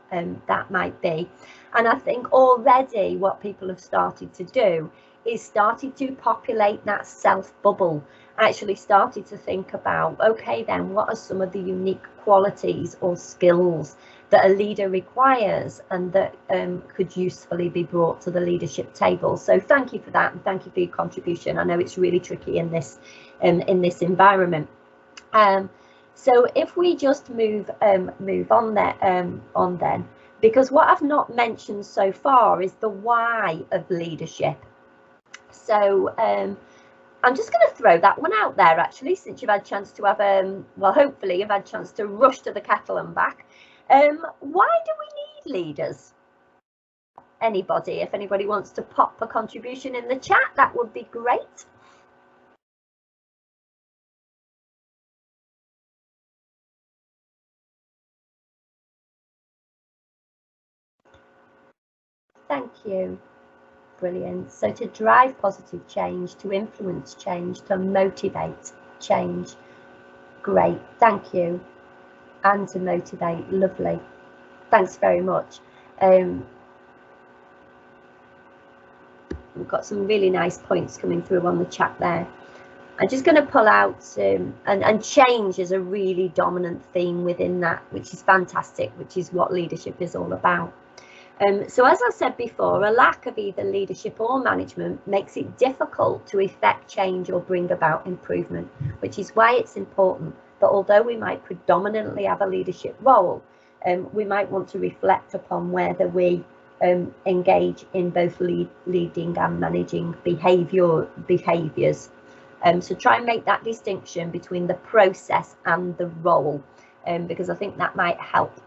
B: might be. And I think already what people have started to do is started to populate that self bubble, actually started to think about, okay, then what are some of the unique qualities or skills that a leader requires and that could usefully be brought to the leadership table. So thank you for that, and thank you for your contribution. I know it's really tricky in this environment. So if we just move on then, because what I've not mentioned so far is the why of leadership. So I'm just going to throw that one out there, actually, since you've had a chance to have, well, hopefully you've had a chance to rush to the kettle and back. Why do we need leaders? Anybody, if anybody wants to pop a contribution in the chat, that would be great. Thank you. Brilliant. So to drive positive change, to influence change, to motivate change. Great. Thank you. And to motivate. Lovely. Thanks very much. We've got some really nice points coming through on the chat there. I'm just going to pull out and change is a really dominant theme within that, which is fantastic, which is what leadership is all about. So as I said before, a lack of either leadership or management makes it difficult to effect change or bring about improvement, which is why it's important that although we might predominantly have a leadership role, we might want to reflect upon whether we engage in both leading and managing behaviours. So try and make that distinction between the process and the role, because I think that might help.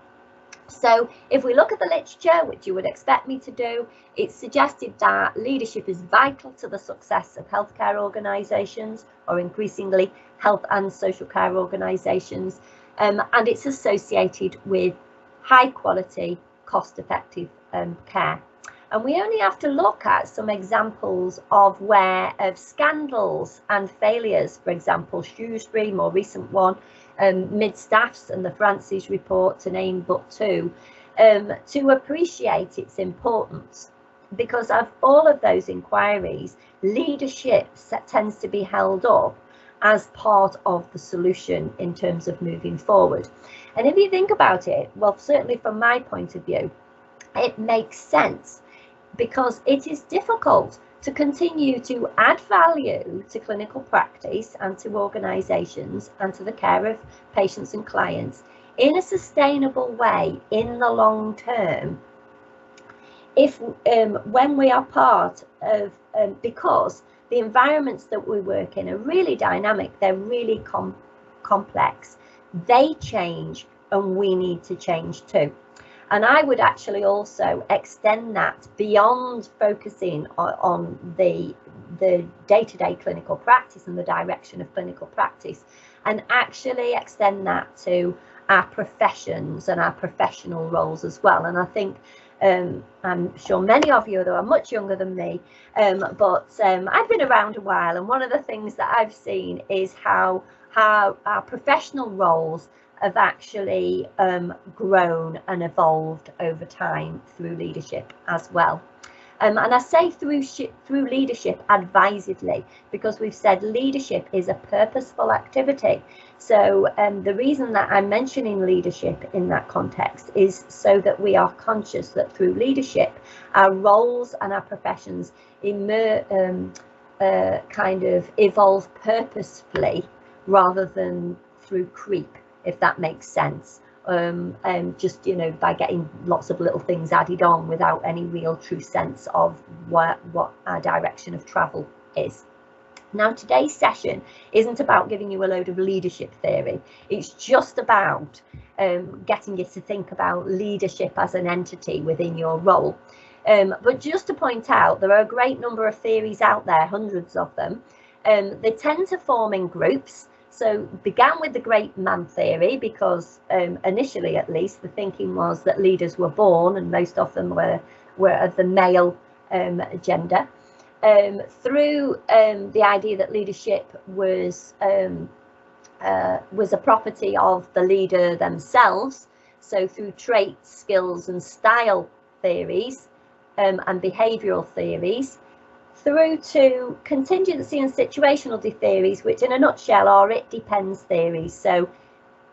B: So if we look at the literature, which you would expect me to do, it's suggested that leadership is vital to the success of healthcare organisations, or increasingly health and social care organisations, and it's associated with high quality, cost effective care. And we only have to look at some examples of scandals and failures, for example, Shrewsbury, more recent one, Mid-Staffs and the Francis report, to name but two, to appreciate its importance. Because of all of those inquiries, leadership tends to be held up as part of the solution in terms of moving forward. And if you think about it, well, certainly from my point of view, it makes sense because it is difficult to continue to add value to clinical practice and to organisations and to the care of patients and clients in a sustainable way in the long term if when we are part of because the environments that we work in are really dynamic, they're really complex, they change and we need to change too. And I would actually also extend that beyond focusing on the day-to-day clinical practice and the direction of clinical practice, and actually extend that to our professions and our professional roles as well. And I think I'm sure many of you, though, are much younger than me, but I've been around a while, and one of the things that I've seen is how our professional roles have actually grown and evolved over time through leadership as well. And I say through leadership advisedly, because we've said leadership is a purposeful activity. So the reason that I'm mentioning leadership in that context is so that we are conscious that through leadership, our roles and our professions kind of evolve purposefully rather than through creep, if that makes sense. Just, you know, by getting lots of little things added on without any real true sense of what our direction of travel is. Now, today's session isn't about giving you a load of leadership theory. It's just about getting you to think about leadership as an entity within your role. But just to point out, there are a great number of theories out there, hundreds of them. They tend to form in groups. So began with the great man theory, because initially, at least, the thinking was that leaders were born, and most of them were of the male gender. Through the idea that leadership was a property of the leader themselves. So through traits, skills, and style theories and behavioural theories, through to contingency and situational theories, which in a nutshell are it depends theories. So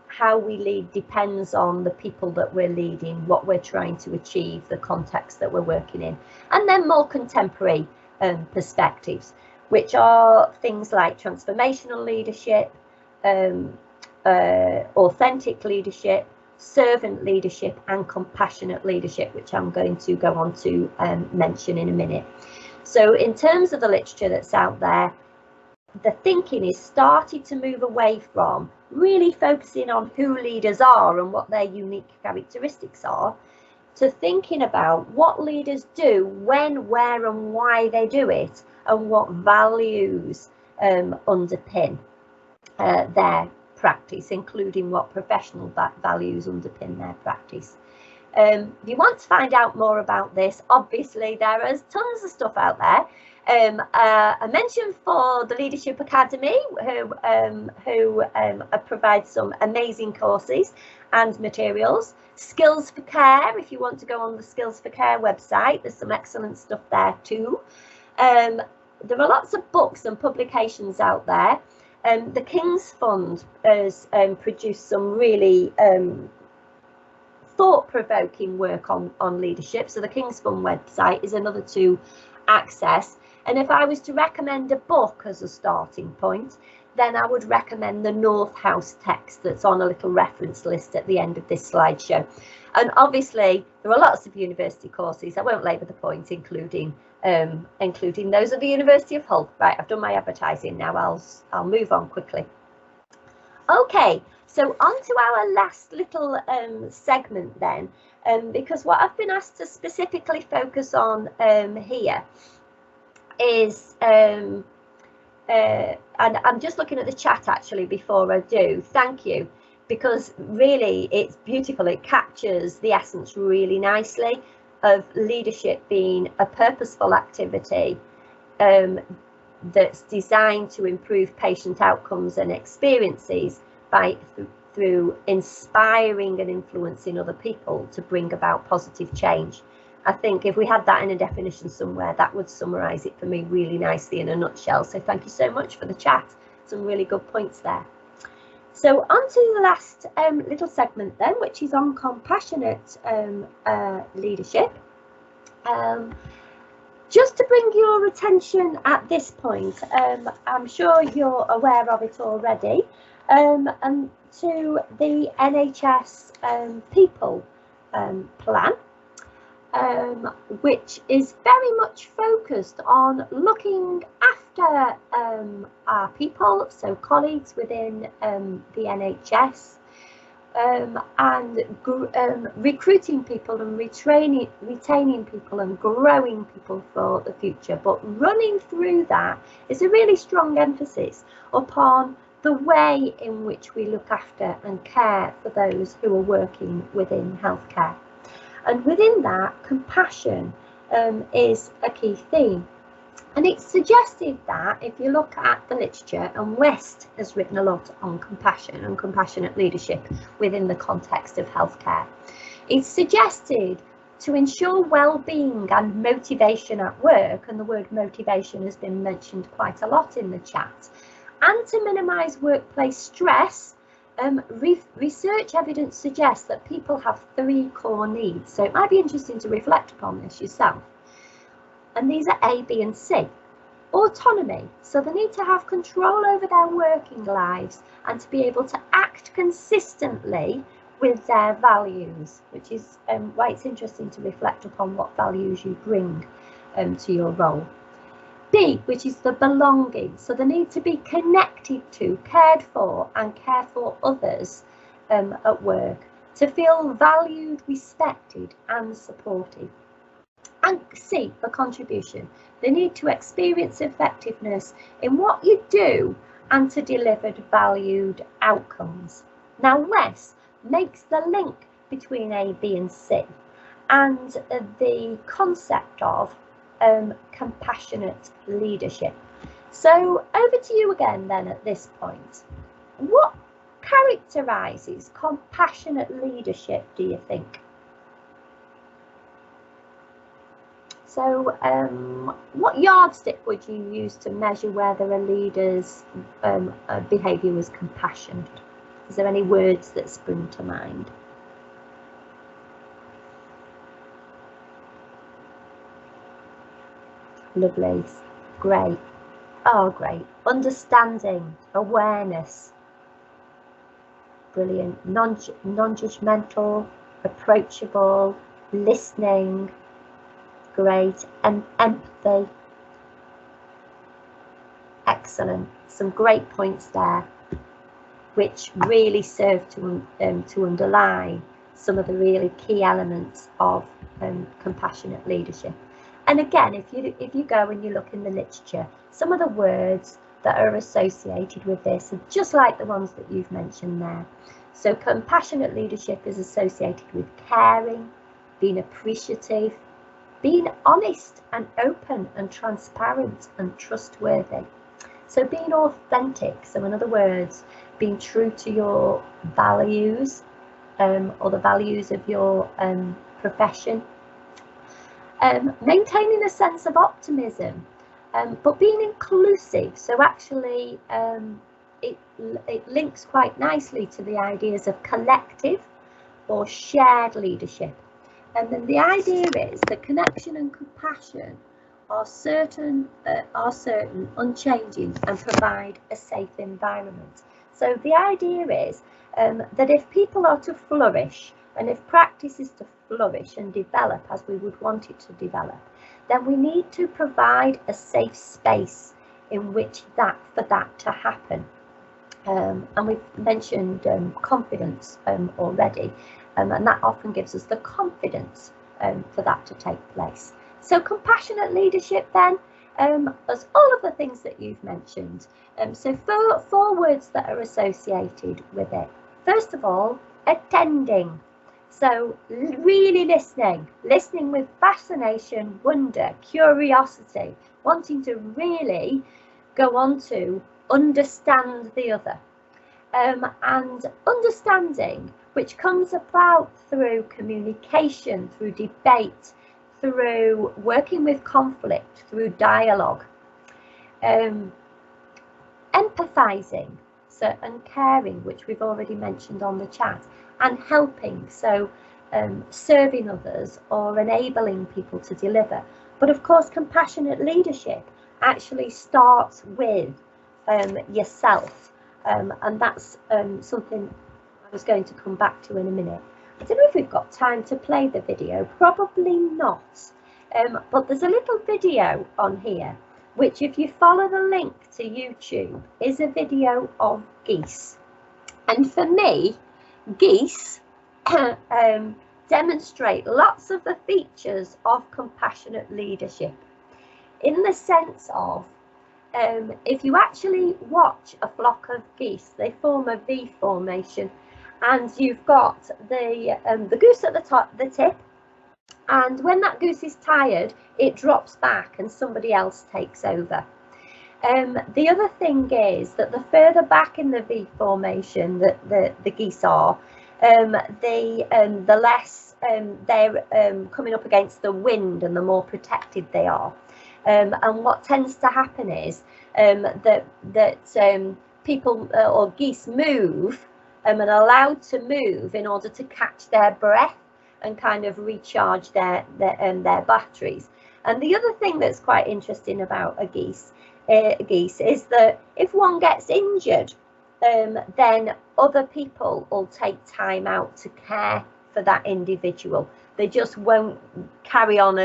B: how we lead depends on the people that we're leading, what we're trying to achieve, the context that we're working in. And then more contemporary perspectives, which are things like transformational leadership, authentic leadership, servant leadership, and compassionate leadership, which I'm going to go on to mention in a minute. So in terms of the literature that's out there, the thinking is started to move away from really focusing on who leaders are and what their unique characteristics are, to thinking about what leaders do, when, where, and why they do it, and what values underpin their practice, including what professional values underpin their practice. If you want to find out more about this, obviously there is tons of stuff out there. A mention for the Leadership Academy, who provide some amazing courses and materials. Skills for Care, if you want to go on the Skills for Care website, there's some excellent stuff there too. There are lots of books and publications out there. The King's Fund has produced some really thought-provoking work on leadership. So the King's Fund website is another to access. And if I was to recommend a book as a starting point, then I would recommend the North House text that's on a little reference list at the end of this slideshow. And obviously there are lots of university courses, I won't labour the point, including those at the University of Hull. Right, I've done my advertising now, I'll move on quickly. Okay, so on to our last little segment then, because what I've been asked to specifically focus on here is, and I'm just looking at the chat actually before I do, thank you, because really it's beautiful, it captures the essence really nicely of leadership being a purposeful activity that's designed to improve patient outcomes and experiences through inspiring and influencing other people to bring about positive change. I think if we had that in a definition somewhere, that would summarise it for me really nicely in a nutshell. So thank you so much for the chat. Some really good points there. So on to the last little segment then, which is on compassionate leadership. Just to bring your attention at this point, I'm sure you're aware of it already, and to the NHS People Plan, which is very much focused on looking after our people, so colleagues within the NHS, and recruiting people and retaining people and growing people for the future. But running through that is a really strong emphasis upon the way in which we look after and care for those who are working within healthcare. And within that, compassion is a key theme. And it's suggested that if you look at the literature, and West has written a lot on compassion and compassionate leadership within the context of healthcare, it's suggested to ensure well-being and motivation at work, and the word motivation has been mentioned quite a lot in the chat, and to minimise workplace stress. Research evidence suggests that people have 3 core needs, so it might be interesting to reflect upon this yourself. And these are A, B and C. Autonomy, so they need to have control over their working lives and to be able to act consistently with their values, which is why it's interesting to reflect upon what values you bring to your role. B, which is the belonging, so they need to be connected to, cared for and care for others at work, to feel valued, respected and supported. And C, for contribution, they need to experience effectiveness in what you do and to deliver valued outcomes. Now Wes makes the link between A, B and C and the concept of compassionate leadership. So over to you again then at this point. What characterises compassionate leadership, do you think? So what yardstick would you use to measure whether a leader's behaviour was compassionate? Is there any words that spring to mind? Lovely, great. Oh, great. Understanding, awareness. Brilliant. Non-judgmental, approachable, listening. Great. And empathy. Excellent. Some great points there, which really serve to underline some of the really key elements of compassionate leadership. And again, if you go and you look in the literature, some of the words that are associated with this are just like the ones that you've mentioned there. So compassionate leadership is associated with caring, being appreciative, being honest and open and transparent and trustworthy. So being authentic, so in other words, being true to your values or the values of your profession. Maintaining a sense of optimism, but being inclusive. So actually it links quite nicely to the ideas of collective or shared leadership. And then the idea is that connection and compassion are certain, unchanging, and provide a safe environment. So the idea is that if people are to flourish, and if practice is to flourish and develop as we would want it to develop, then we need to provide a safe space in which for that to happen. And we've mentioned confidence already, and that often gives us the confidence for that to take place. So compassionate leadership then, as all of the things that you've mentioned. So four words that are associated with it. First of all, attending. So really listening with fascination, wonder, curiosity, wanting to really go on to understand the other. And understanding, which comes about through communication, through debate, through working with conflict, through dialogue. Empathizing, so, and caring, which we've already mentioned on the chat, and helping, so serving others or enabling people to deliver. But of course, compassionate leadership actually starts with yourself, and that's something I was going to come back to in a minute. I don't know if we've got time to play the video, probably not, but there's a little video on here which, if you follow the link to YouTube, is a video of geese. And for me, geese demonstrate lots of the features of compassionate leadership, in the sense of if you actually watch a flock of geese, they form a V formation, and you've got the goose at the top, the tip, and when that goose is tired, it drops back and somebody else takes over. The other thing is that the further back in the V formation that the geese are, the less they're coming up against the wind and the more protected they are. And what tends to happen is that people or geese move and are allowed to move in order to catch their breath and kind of recharge their batteries. And the other thing that's quite interesting about a geese is that if one gets injured, then other people will take time out to care for that individual. They just won't carry on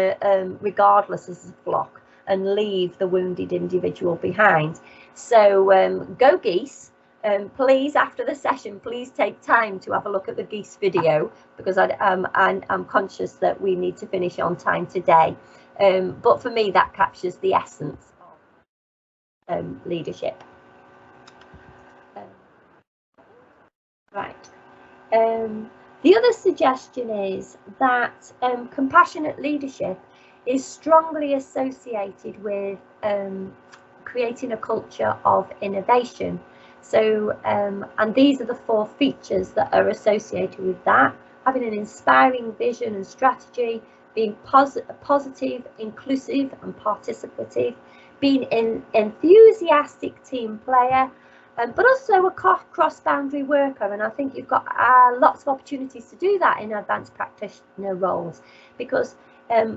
B: regardless as a flock and leave the wounded individual behind. So go geese. Please, after the session, please take time to have a look at the geese video, because I'm conscious that we need to finish on time today. But for me, that captures the essence of leadership. Right. The other suggestion is that compassionate leadership is strongly associated with creating a culture of innovation. So, and these are the 4 features that are associated with that: having an inspiring vision and strategy, being positive, inclusive and participative, being an enthusiastic team player, but also a cross-boundary worker. And I think you've got lots of opportunities to do that in advanced practitioner roles, because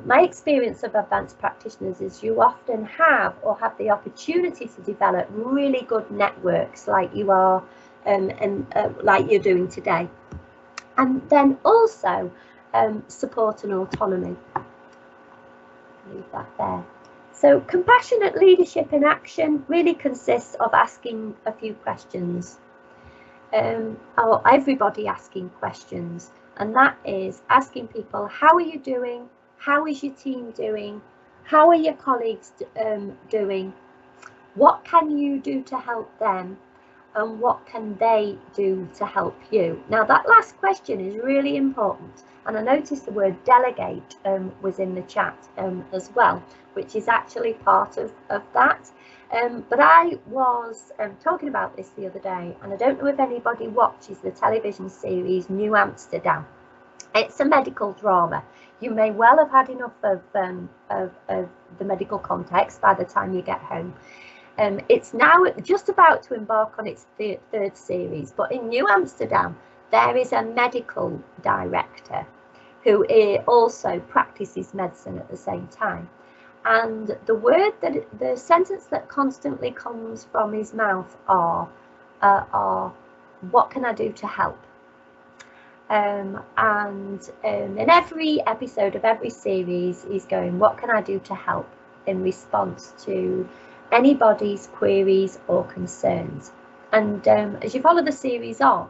B: my experience of advanced practitioners is you often have the opportunity to develop really good networks like you are like you're doing today, and then also support and autonomy. Leave that there. So compassionate leadership in action really consists of asking a few questions, or everybody asking questions, and that is asking people, how are you doing? How is your team doing? How are your colleagues doing? What can you do to help them? And what can they do to help you? Now, that last question is really important. And I noticed the word delegate was in the chat as well, which is actually part of that. But I was talking about this the other day, and I don't know if anybody watches the television series New Amsterdam. It's a medical drama. You may well have had enough of the medical context by the time you get home. It's now just about to embark on its 3rd series, but in New Amsterdam, there is a medical director who also practices medicine at the same time. And the sentence that constantly comes from his mouth are what can I do to help? And in every episode of every series, he's going, what can I do to help, in response to anybody's queries or concerns. And as you follow the series on,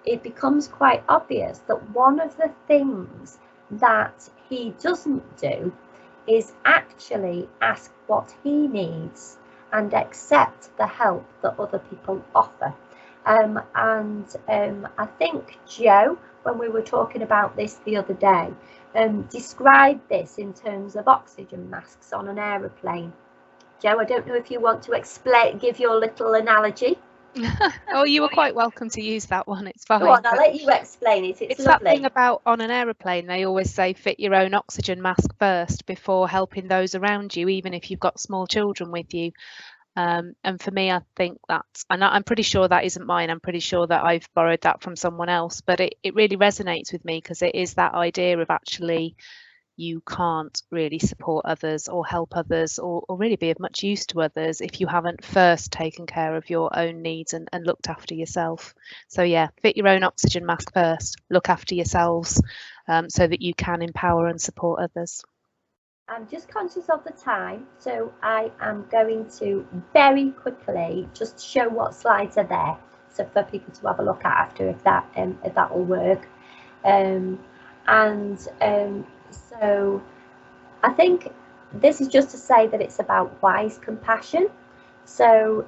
B: it becomes quite obvious that one of the things that he doesn't do is actually ask what he needs and accept the help that other people offer. I think Joe, when we were talking about this the other day, described this in terms of oxygen masks on an aeroplane. Joe, I don't know if you want to give your little analogy.
A: Oh, you were quite welcome to use that one. It's fine.
B: Go on, I'll let you explain it. It's lovely.
A: That thing about on an aeroplane, they always say fit your own oxygen mask first before helping those around you, even if you've got small children with you. And for me, I think that's, and I'm pretty sure that isn't mine. I'm pretty sure that I've borrowed that from someone else, but it really resonates with me, because it is that idea of actually you can't really support others or help others or really be of much use to others if you haven't first taken care of your own needs and looked after yourself. So yeah, fit your own oxygen mask first, look after yourselves so that you can empower and support others.
B: I'm just conscious of the time, so I am going to very quickly just show what slides are there, so for people to have a look at after, if that will work. So I think this is just to say that it's about wise compassion. So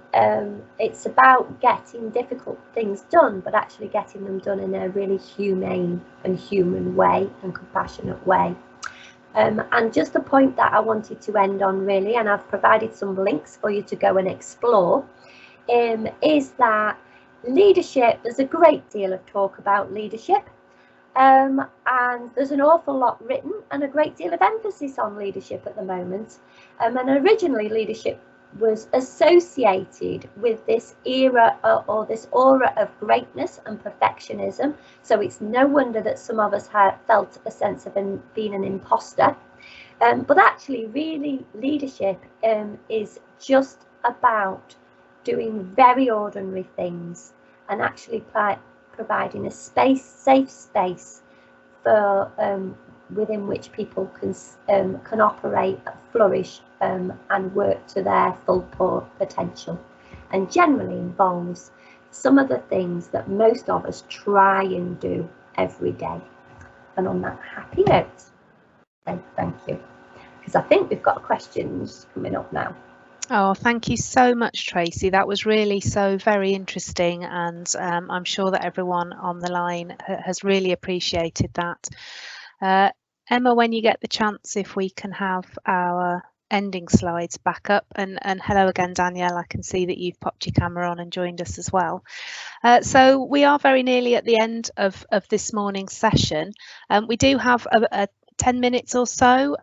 B: it's about getting difficult things done, but actually getting them done in a really humane and human way and compassionate way. And just the point that I wanted to end on, really, and I've provided some links for you to go and explore, is that leadership, there's a great deal of talk about leadership, and there's an awful lot written and a great deal of emphasis on leadership at the moment. And originally leadership was associated with this era or this aura of greatness and perfectionism. So it's no wonder that some of us have felt a sense of being an imposter. But actually, really, leadership is just about doing very ordinary things and actually providing a safe space for within which people can operate, flourish, and work to their full potential, and generally involves some of the things that most of us try and do every day. And on that happy note, thank you, because I think we've got questions coming up now.
A: Oh, thank you so much, Tracy. That was really so very interesting, and I'm sure that everyone on the line has really appreciated that. Emma, when you get the chance, if we can have our ending slides back up, and hello again, Danielle, I can see that you've popped your camera on and joined us as well. So we are very nearly at the end of this morning's session. We do have a 10 minutes or so.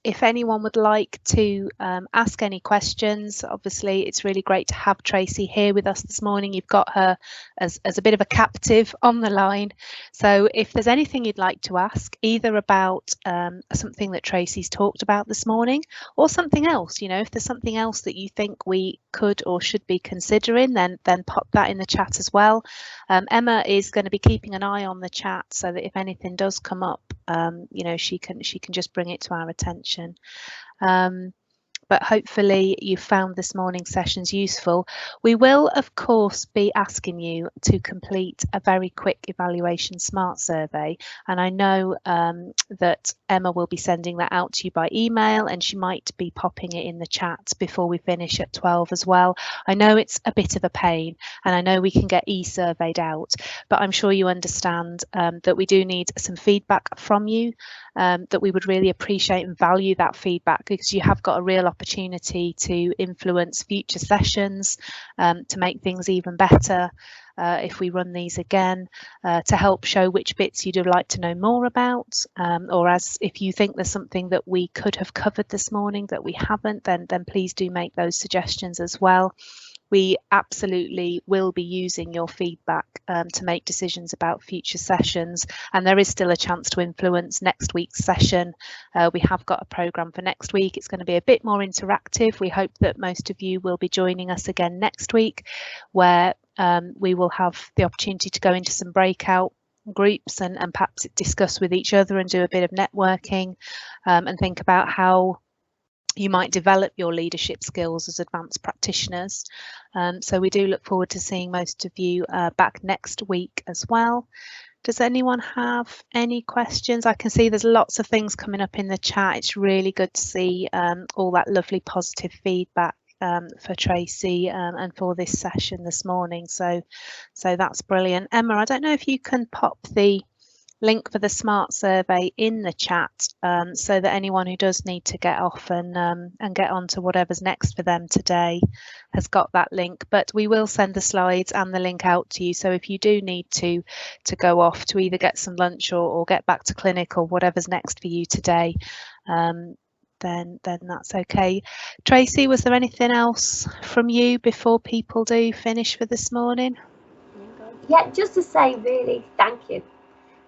A: If anyone would like to ask any questions, obviously it's really great to have Tracy here with us this morning. You've got her as a bit of a captive on the line. So if there's anything you'd like to ask, either about something that Tracy's talked about this morning or something else, you know, if there's something else that you think we could or should be considering, then pop that in the chat as well. Emma is going to be keeping an eye on the chat so that if anything does come up, you know, she can just bring it to our attention. But hopefully you found this morning's sessions useful. We will, of course, be asking you to complete a very quick evaluation SMART survey. And I know that Emma will be sending that out to you by email, and she might be popping it in the chat before we finish at 12 as well. I know it's a bit of a pain, and I know we can get e-surveyed out, but I'm sure you understand that we do need some feedback from you, that we would really appreciate and value that feedback, because you have got a real opportunity to influence future sessions, to make things even better if we run these again, to help show which bits you'd like to know more about, or as if you think there's something that we could have covered this morning that we haven't, then please do make those suggestions as well. We absolutely will be using your feedback to make decisions about future sessions, and there is still a chance to influence next week's session. We have got a programme for next week. It's going to be a bit more interactive. We hope that most of you will be joining us again next week, where we will have the opportunity to go into some breakout groups and perhaps discuss with each other and do a bit of networking, and think about how you might develop your leadership skills as advanced practitioners. So we do look forward to seeing most of you back next week as well. Does anyone have any questions? I can see there's lots of things coming up in the chat. It's really good to see all that lovely positive feedback for Tracy and for this session this morning. So that's brilliant. Emma, I don't know if you can pop the link for the SMART survey in the chat, so that anyone who does need to get off and get on to whatever's next for them today has got that link. But we will send the slides and the link out to you, so if you do need to go off to either get some lunch or get back to clinic or whatever's next for you today, then that's okay. Tracy, was there anything else from you before people do finish for this morning?
B: Yeah, just to say really thank you.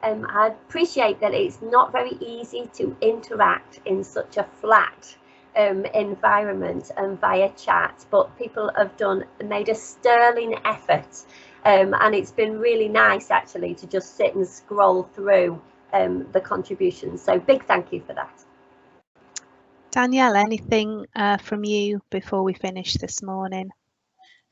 B: I appreciate that it's not very easy to interact in such a flat environment and via chat, but people have made a sterling effort, and it's been really nice actually to just sit and scroll through the contributions. So big thank you for that.
A: Danielle, anything from you before we finish this morning?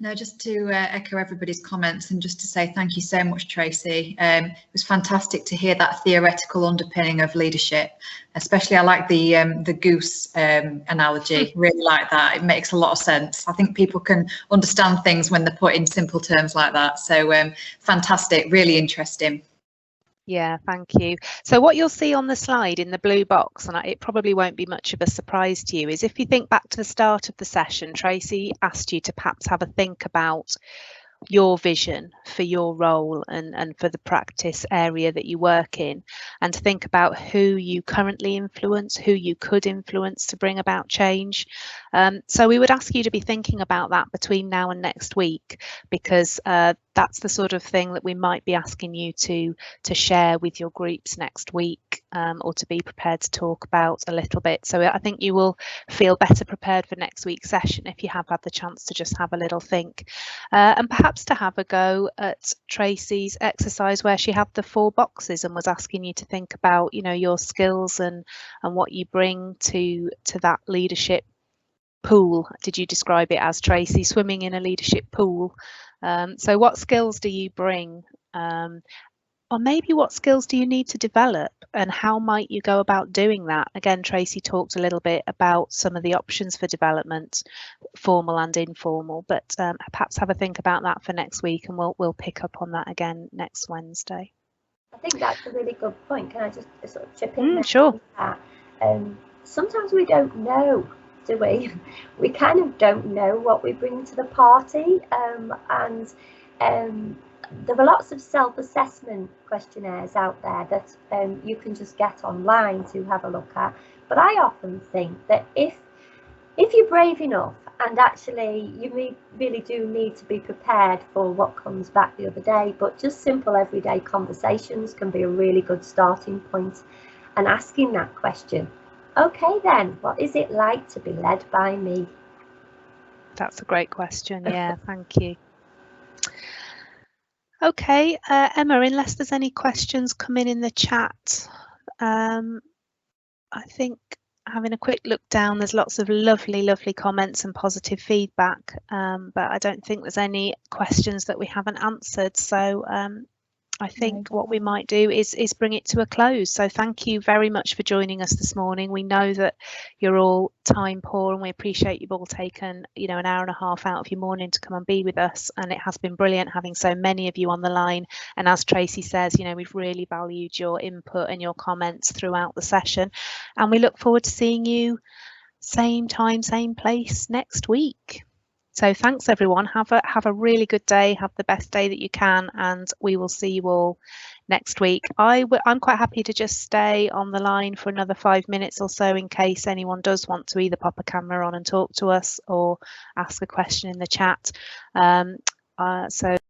D: No, just to echo everybody's comments and just to say thank you so much, Tracy. It was fantastic to hear that theoretical underpinning of leadership. Especially, I like the goose analogy. Really like that. It makes a lot of sense. I think people can understand things when they're put in simple terms like that. So fantastic, really interesting.
A: Yeah, thank you. So what you'll see on the slide in the blue box, and it probably won't be much of a surprise to you, is if you think back to the start of the session, Tracy asked you to perhaps have a think about your vision for your role and for the practice area that you work in, and to think about who you currently influence, who you could influence to bring about change. So we would ask you to be thinking about that between now and next week, because that's the sort of thing that we might be asking you to share with your groups next week, or to be prepared to talk about a little bit. So I think you will feel better prepared for next week's session if you have had the chance to just have a little think, and perhaps to have a go at Tracy's exercise where she had the 4 boxes and was asking you to think about, you know, your skills and what you bring to that leadership pool. Did you describe it as, Tracy, swimming in a leadership pool? So what skills do you bring, or maybe what skills do you need to develop, and how might you go about doing that? Again, Tracy talked a little bit about some of the options for development, formal and informal, but perhaps have a think about that for next week, and we'll pick up on that again next Wednesday.
B: I think that's a really good point. Can I just sort of chip in?
A: Sure.
B: Sometimes we don't know, do we? We kind of don't know what we bring to the party, and there are lots of self-assessment questionnaires out there that you can just get online to have a look at. But I often think that if you're brave enough, and actually you really do need to be prepared for what comes back the other day, but just simple everyday conversations can be a really good starting point, and asking that question, okay then, what is it like to be led by me?
A: That's a great question. Yeah, thank you. Okay, Emma, unless there's any questions coming in the chat, I think having a quick look down, there's lots of lovely comments and positive feedback, but I don't think there's any questions that we haven't answered. So I think what we might do is bring it to a close. So thank you very much for joining us this morning. We know that you're all time poor, and we appreciate you've all taken, you know, an hour and a half out of your morning to come and be with us, and it has been brilliant having so many of you on the line. And as Tracy says, you know, we've really valued your input and your comments throughout the session, and we look forward to seeing you same time, same place next week. So thanks everyone. Have a really good day. Have the best day that you can, and we will see you all next week. I'm quite happy to just stay on the line for another 5 minutes or so in case anyone does want to either pop a camera on and talk to us or ask a question in the chat. So